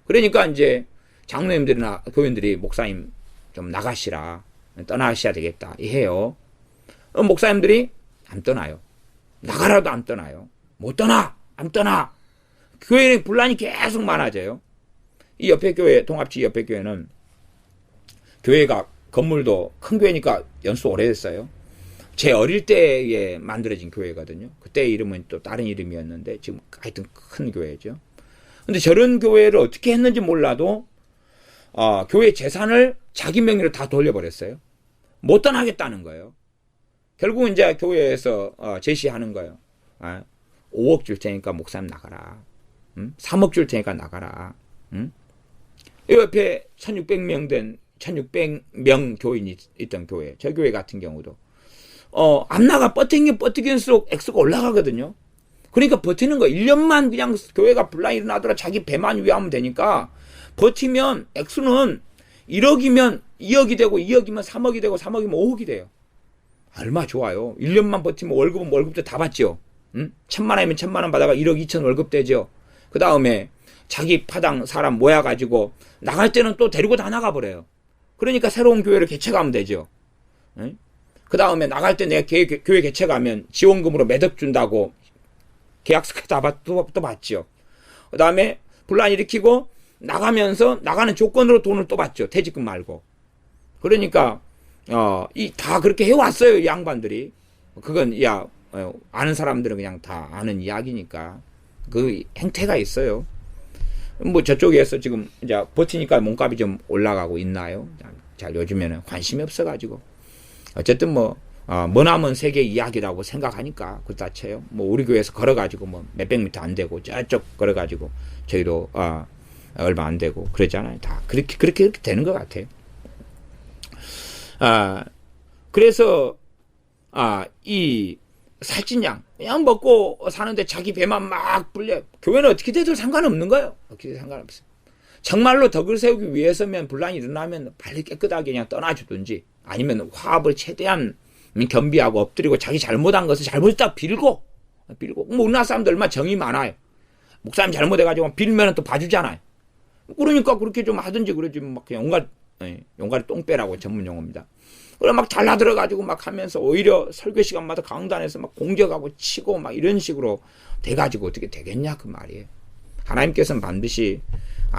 그러니까 이제 장로님들이나 교인들이 목사님 좀 나가시라, 떠나셔야 되겠다 해요. 목사님들이 안 떠나요. 나가라도 안 떠나요. 못 떠나, 안 떠나. 교회의 분란이 계속 많아져요. 이 옆에 교회, 통합치 옆에 교회는 교회가 건물도 큰 교회니까 연수 오래됐어요. 제 어릴 때에 만들어진 교회거든요. 그때 이름은 또 다른 이름이었는데 지금 하여튼 큰 교회죠. 근데 저런 교회를 어떻게 했는지 몰라도 교회 재산을 자기 명의로 다 돌려버렸어요. 못 떠나겠다는 거예요. 결국 이제 교회에서 제시하는 거예요. 5억 줄 테니까 목사님 나가라. 3억 줄 테니까 나가라. 이 옆에 1600명 교인이 있던 교회, 저 교회 같은 경우도 안 나가 버티기는수록 액수가 올라가거든요. 그러니까 버티는 거 1년만 그냥 교회가 분란이 일어나더라 자기 배만 위하면 되니까 버티면 액수는 1억이면 2억이 되고 2억이면 3억이 되고 3억이면 5억이 돼요. 얼마 좋아요. 1년만 버티면 월급은 월급도 다 받죠. 1000만 원이면 1000만 원 받아가 1억 2천 월급 되죠. 그 다음에 자기 파당 사람 모여가지고 나갈 때는 또 데리고 다 나가버려요. 그러니까 새로운 교회를 개척하면 되죠. 그 다음에 나갈 때 내가 교회 개척하면 지원금으로 매듭 준다고 계약서 또 받죠. 그 다음에 분란 일으키고 나가면서 나가는 조건으로 돈을 또 받죠. 퇴직금 말고. 그러니까 다 그렇게 해왔어요. 이 양반들이. 그건 아는 사람들은 그냥 다 아는 이야기니까 그 행태가 있어요. 뭐 저쪽에서 지금 이제 버티니까 몸값이 좀 올라가고 있나요? 자, 요즘에는 관심이 없어가지고 어쨌든 머나먼 세계 이야기라고 생각하니까 그렇다 쳐요. 뭐 우리 교회에서 걸어가지고 뭐 몇백 미터 안 되고 저쪽 걸어가지고 저희도 얼마 안 되고 그러잖아요. 다 그렇게 되는 것 같아요. 그래서 이 살찐 양 그냥 먹고 사는데 자기 배만 막 불려. 교회는 어떻게 돼도 상관없는 거예요. 어떻게 상관없어요. 정말로 덕을 세우기 위해서면 분란이 일어나면 빨리 깨끗하게 그냥 떠나주든지 아니면 화합을 최대한 겸비하고 엎드리고 자기 잘못한 것을 잘못했다 빌고 뭐 우리나라 사람들 얼마나 정이 많아요. 목사님 잘못해가지고 빌면 또 봐주잖아요. 그러니까 그렇게 좀 하든지 그러지 막 그냥 용가리 똥배라고 전문 용어입니다. 그래 막 달라들어가지고 막 하면서 오히려 설교 시간마다 강단에서 막 공격하고 치고 막 이런 식으로 돼가지고 어떻게 되겠냐 그 말이에요. 하나님께서는 반드시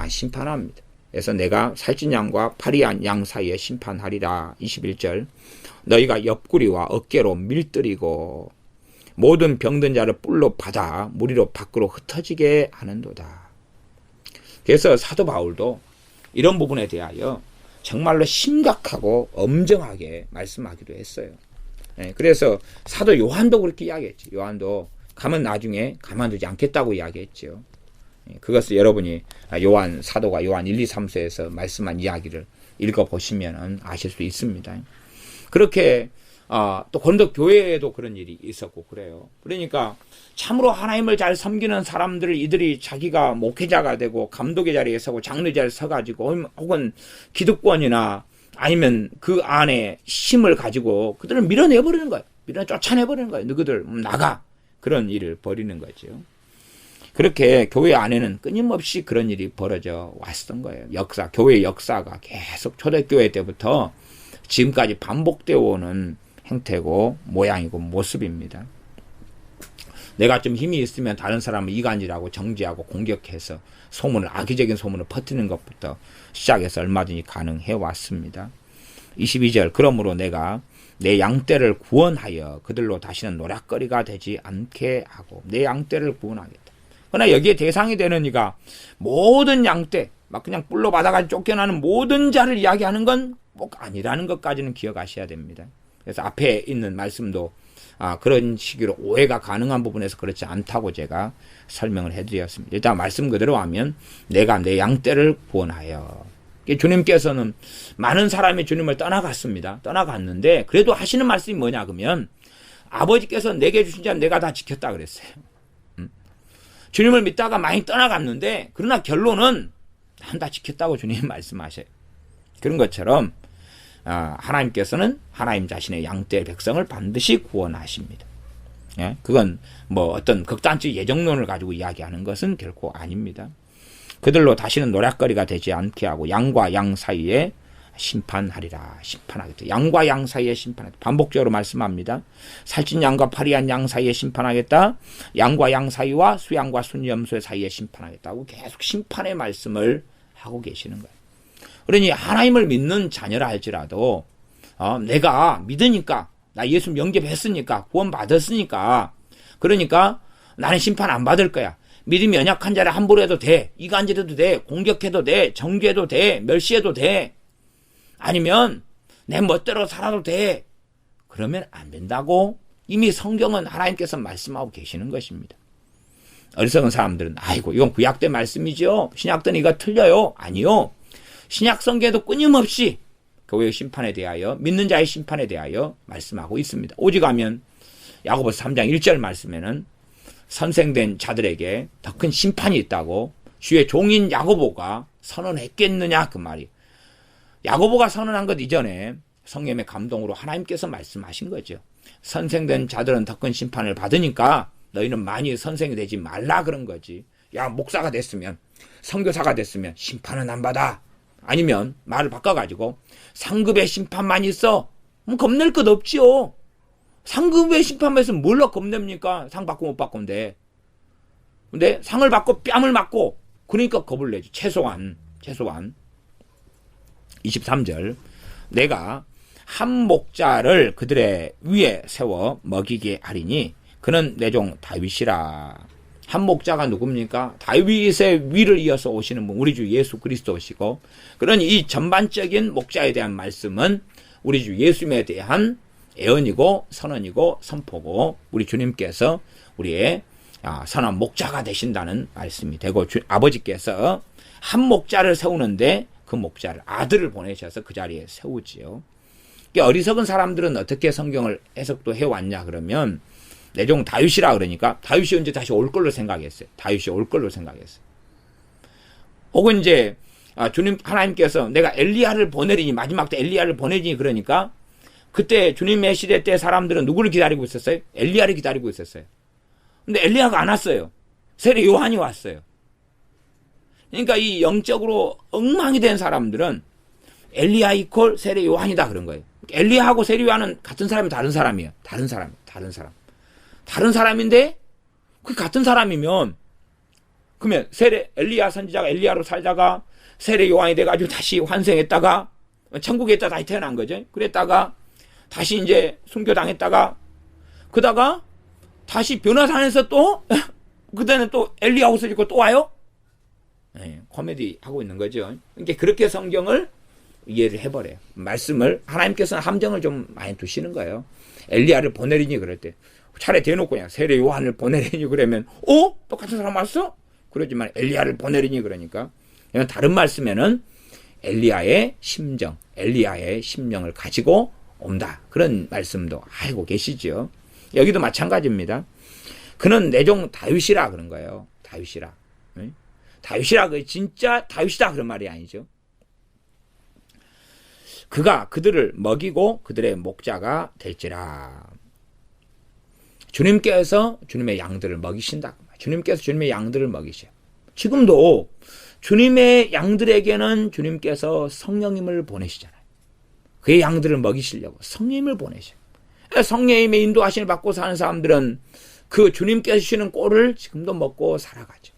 심판합니다. 그래서 내가 살찐 양과 파리한 양 사이에 심판하리라. 21절 너희가 옆구리와 어깨로 밀들이고 모든 병든 자를 뿔로 받아 무리로 밖으로 흩어지게 하는도다. 그래서 사도 바울도 이런 부분에 대하여 정말로 심각하고 엄정하게 말씀하기도 했어요. 그래서 사도 요한도 그렇게 이야기했지. 요한도 가면 나중에 가만두지 않겠다고 이야기했죠. 그것을 여러분이 요한 사도가 요한 1, 2, 3서에서 말씀한 이야기를 읽어보시면 아실 수 있습니다. 그렇게 또 고린도 교회에도 그런 일이 있었고 그래요. 그러니까 참으로 하나님을 잘 섬기는 사람들, 이들이 자기가 목회자가 되고 감독의 자리에 서고 장로 자리에 서가지고 혹은 기득권이나 아니면 그 안에 힘을 가지고 그들을 밀어내버리는 거예요. 쫓아내버리는 거예요. 너희들 나가. 그런 일을 벌이는 거죠. 그렇게 교회 안에는 끊임없이 그런 일이 벌어져 왔던 거예요. 교회의 역사가 계속 초대교회 때부터 지금까지 반복되어 오는 행태고 모양이고 모습입니다. 내가 좀 힘이 있으면 다른 사람을 이간질하고 정죄하고 공격해서 악의적인 소문을 퍼뜨리는 것부터 시작해서 얼마든지 가능해 왔습니다. 22절 그러므로 내가 내 양떼를 구원하여 그들로 다시는 노략거리가 되지 않게 하고 내 양떼를 구원하겠다. 그러나 여기에 대상이 되는 이가 모든 양떼 막 그냥 뿔로 받아가지고 쫓겨나는 모든 자를 이야기하는 건 꼭 아니라는 것까지는 기억하셔야 됩니다. 그래서 앞에 있는 말씀도 그런 식으로 오해가 가능한 부분에서 그렇지 않다고 제가 설명을 해드렸습니다. 일단 말씀 그대로 하면 내가 내 양떼를 구원하여. 주님께서는 많은 사람이 주님을 떠나갔습니다. 떠나갔는데 그래도 하시는 말씀이 뭐냐 그러면 아버지께서 내게 주신 자는 내가 다 지켰다 그랬어요. 주님을 믿다가 많이 떠나갔는데 그러나 결론은 난 다 지켰다고 주님 말씀하셔요. 그런 것처럼 하나님께서는 하나님 자신의 양떼 백성을 반드시 구원하십니다. 예? 그건 어떤 극단적 예정론을 가지고 이야기하는 것은 결코 아닙니다. 그들로 다시는 노략거리가 되지 않게 하고 양과 양 사이에 심판하리라. 심판하겠다. 양과 양 사이에 심판하겠다. 반복적으로 말씀합니다. 살찐 양과 파리한 양 사이에 심판하겠다. 양과 양 사이와 수양과 순염소 사이에 심판하겠다고 계속 심판의 말씀을 하고 계시는 거예요. 그러니 하나님을 믿는 자녀라 할지라도 내가 믿으니까 나 예수 영접했으니까 구원 받았으니까 그러니까 나는 심판 안 받을 거야. 믿음이 연약한 자를 함부로 해도 돼. 이간질해도 돼. 공격해도 돼. 정죄해도 돼. 멸시해도 돼. 아니면 내 멋대로 살아도 돼. 그러면 안 된다고 이미 성경은 하나님께서 말씀하고 계시는 것입니다. 어리석은 사람들은 아이고 이건 구약 때 말씀이죠. 신약 때는 이거 틀려요. 아니요. 신약 성경에도 끊임없이 교회의 심판에 대하여 믿는 자의 심판에 대하여 말씀하고 있습니다. 오직하면 야고보서 3장 1절 말씀에는 선생된 자들에게 더 큰 심판이 있다고 주의 종인 야고보가 선언했겠느냐 그 말이. 야고보가 선언한 것 이전에 성령의 감동으로 하나님께서 말씀하신 거죠. 선생된 자들은 더 큰 심판을 받으니까 너희는 많이 선생이 되지 말라 그런 거지. 야 목사가 됐으면 선교사가 됐으면 심판은 안 받아. 아니면 말을 바꿔가지고 상급의 심판만 있어. 그럼 겁낼 것 없지요. 상급의 심판만 있으면 뭘로 겁냅니까? 상 받고 못 받고 돼. 근데 상을 받고 뺨을 맞고 그러니까 겁을 내지. 최소한 23절 내가 한 목자를 그들의 위에 세워 먹이게 하리니 그는 내 종 다윗이라. 한 목자가 누굽니까? 다윗의 위를 이어서 오시는 분, 우리 주 예수 그리스도시고, 그런 이 전반적인 목자에 대한 말씀은 우리 주 예수님에 대한 예언이고 선언이고 선포고 우리 주님께서 우리의 선한 목자가 되신다는 말씀이 되고 아버지께서 한 목자를 세우는데 그 목자를 아들을 보내셔서 그 자리에 세우지요. 어리석은 사람들은 어떻게 성경을 해석도 해왔냐 그러면 내 종 다윗이라 그러니까 다윗이 언제 다시 올 걸로 생각했어요. 다윗이 올 걸로 생각했어요. 혹은 이제 주님 하나님께서 내가 엘리야를 보내리니 마지막 때 엘리야를 보내리니 그러니까 그때 주님의 시대 때 사람들은 누구를 기다리고 있었어요? 엘리야를 기다리고 있었어요. 근데 엘리야가 안 왔어요. 세례 요한이 왔어요. 그러니까 이 영적으로 엉망이 된 사람들은 엘리야 이퀄 세례 요한이다 그런 거예요. 엘리야하고 세례 요한은 같은 사람이 다른 사람이에요. 다른 사람인데 그 같은 사람이면 그러면 엘리야 선지자가 엘리야로 살다가 세례 요한이 돼가지고 다시 환생했다가 천국에 있다 다시 태어난 거죠. 그랬다가 다시 이제 순교당했다가 그다가 다시 변화산에서 또 그때는 또 엘리야 옷을 입고 또 와요. 네, 코미디 하고 있는 거죠. 그러니까 그렇게 성경을 이해를 해버려요. 말씀을 하나님께서는 함정을 좀 많이 두시는 거예요. 엘리야를 보내리니 그럴 때 차라리 대놓고 그냥 세례 요한을 보내리니 그러면 똑같은 사람 왔어? 그러지만 엘리야를 보내리니 그러니까 다른 말씀에는 엘리야의 심정, 엘리야의 심령을 가지고 온다. 그런 말씀도 알고 계시죠. 여기도 마찬가지입니다. 그는 내 종 다윗이라 그런 거예요. 다윗이라. 다윗이라 그 진짜 다윗이다 그런 말이 아니죠. 그가 그들을 먹이고 그들의 목자가 될지라. 주님께서 주님의 양들을 먹이신다. 주님께서 주님의 양들을 먹이셔요. 지금도 주님의 양들에게는 주님께서 성령님을 보내시잖아요. 그의 양들을 먹이시려고 성령님을 보내셔요. 성령님의 인도하심을 받고 사는 사람들은 그 주님께서 주시는 꼴을 지금도 먹고 살아가죠.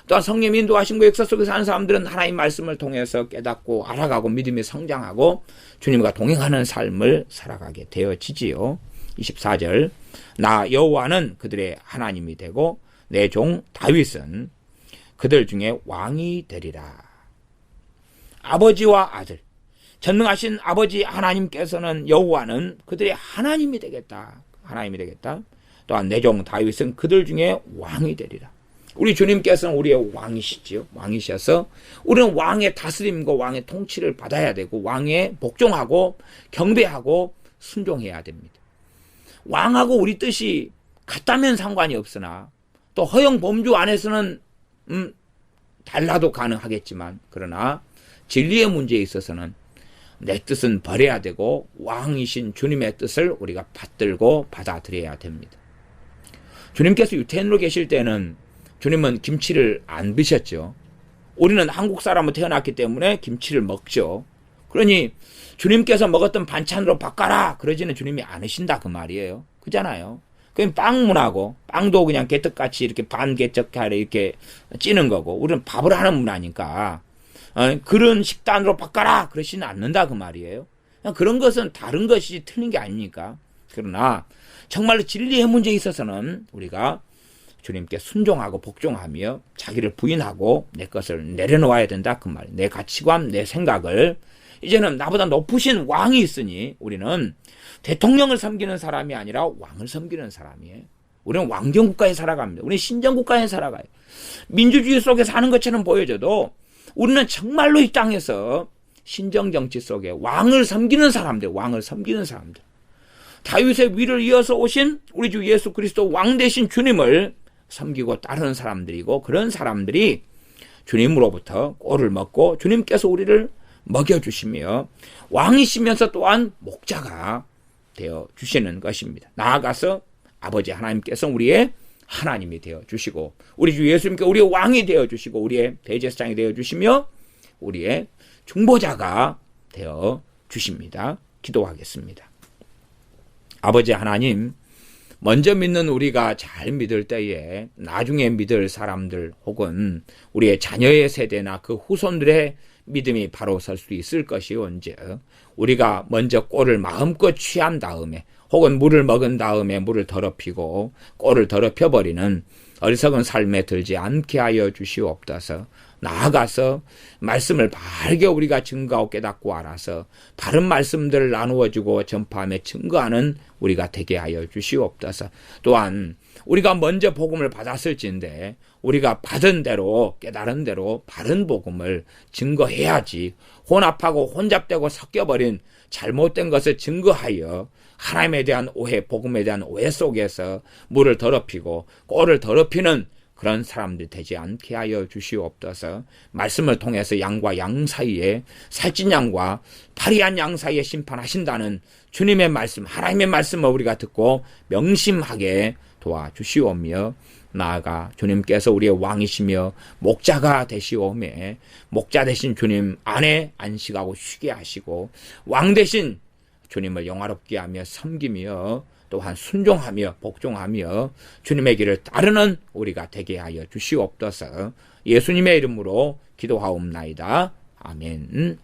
또한 성령님 인도하심과 역사 속에 사는 사람들은 하나님 말씀을 통해서 깨닫고 알아가고 믿음이 성장하고 주님과 동행하는 삶을 살아가게 되어지지요. 24절 나 여호와는 그들의 하나님이 되고 내 종 다윗은 그들 중에 왕이 되리라. 아버지와 아들 전능하신 아버지 하나님께서는 여호와는 그들의 하나님이 되겠다. 하나님이 되겠다. 또한 내 종 다윗은 그들 중에 왕이 되리라. 우리 주님께서는 우리의 왕이시지요. 왕이셔서 우리는 왕의 다스림과 왕의 통치를 받아야 되고 왕에 복종하고 경배하고 순종해야 됩니다. 왕하고 우리 뜻이 같다면 상관이 없으나 또 허용 범주 안에서는 달라도 가능하겠지만 그러나 진리의 문제에 있어서는 내 뜻은 버려야 되고 왕이신 주님의 뜻을 우리가 받들고 받아들여야 됩니다. 주님께서 유태인으로 계실 때는 주님은 김치를 안 드셨죠. 우리는 한국 사람으로 태어났기 때문에 김치를 먹죠. 그러니 주님께서 먹었던 반찬으로 바꿔라 그러지는 주님이 않으신다 그 말이에요. 그잖아요. 그럼 빵 문화고 빵도 그냥 개떡같이 이렇게 반개떡하래 이렇게 찌는 거고 우리는 밥을 하는 문화니까 그런 식단으로 바꿔라 그러시는 않는다 그 말이에요. 그런 것은 다른 것이 틀린 게 아닙니까? 그러나 정말로 진리의 문제에 있어서는 우리가 주님께 순종하고 복종하며 자기를 부인하고 내 것을 내려놓아야 된다 그 말이에요. 내 가치관, 내 생각을 이제는 나보다 높으신 왕이 있으니 우리는 대통령을 섬기는 사람이 아니라 왕을 섬기는 사람이에요. 우리는 왕정국가에 살아갑니다. 우리는 신정국가에 살아가요. 민주주의 속에 사는 것처럼 보여져도 우리는 정말로 이 땅에서 신정정치 속에 왕을 섬기는 사람들, 왕을 섬기는 사람들. 다윗의 위를 이어서 오신 우리 주 예수 그리스도 왕 되신 주님을 섬기고 따르는 사람들이고 그런 사람들이 주님으로부터 꼴을 먹고 주님께서 우리를 먹여주시며 왕이시면서 또한 목자가 되어주시는 것입니다. 나아가서 아버지 하나님께서 우리의 하나님이 되어주시고 우리 주 예수님께 우리의 왕이 되어주시고 우리의 대제사장이 되어주시며 우리의 중보자가 되어주십니다. 기도하겠습니다. 아버지 하나님, 먼저 믿는 우리가 잘 믿을 때에 나중에 믿을 사람들 혹은 우리의 자녀의 세대나 그 후손들의 믿음이 바로 설 수 있을 것이온즉 우리가 먼저 꼴을 마음껏 취한 다음에 혹은 물을 먹은 다음에 물을 더럽히고 꼴을 더럽혀버리는 어리석은 삶에 들지 않게 하여 주시옵소서. 나아가서 말씀을 바르게 우리가 증거하고 깨닫고 알아서 바른 말씀들을 나누어주고 전파하며 증거하는 우리가 되게 하여 주시옵소서. 또한 우리가 먼저 복음을 받았을진데 우리가 받은 대로 깨달은 대로 바른 복음을 증거해야지 혼합하고 혼잡되고 섞여버린 잘못된 것을 증거하여 하나님에 대한 오해, 복음에 대한 오해 속에서 물을 더럽히고 꼴을 더럽히는 그런 사람들이 되지 않게 하여 주시옵소서. 말씀을 통해서 양과 양 사이에 살찐 양과 파리한 양 사이에 심판하신다는 주님의 말씀, 하나님의 말씀을 우리가 듣고 명심하게 도와주시오며 나아가 주님께서 우리의 왕이시며 목자가 되시오매 목자 되신 주님 안에 안식하고 쉬게 하시고 왕 되신 주님을 영화롭게 하며 섬기며 또한 순종하며 복종하며 주님의 길을 따르는 우리가 되게 하여 주시옵소서. 예수님의 이름으로 기도하옵나이다. 아멘.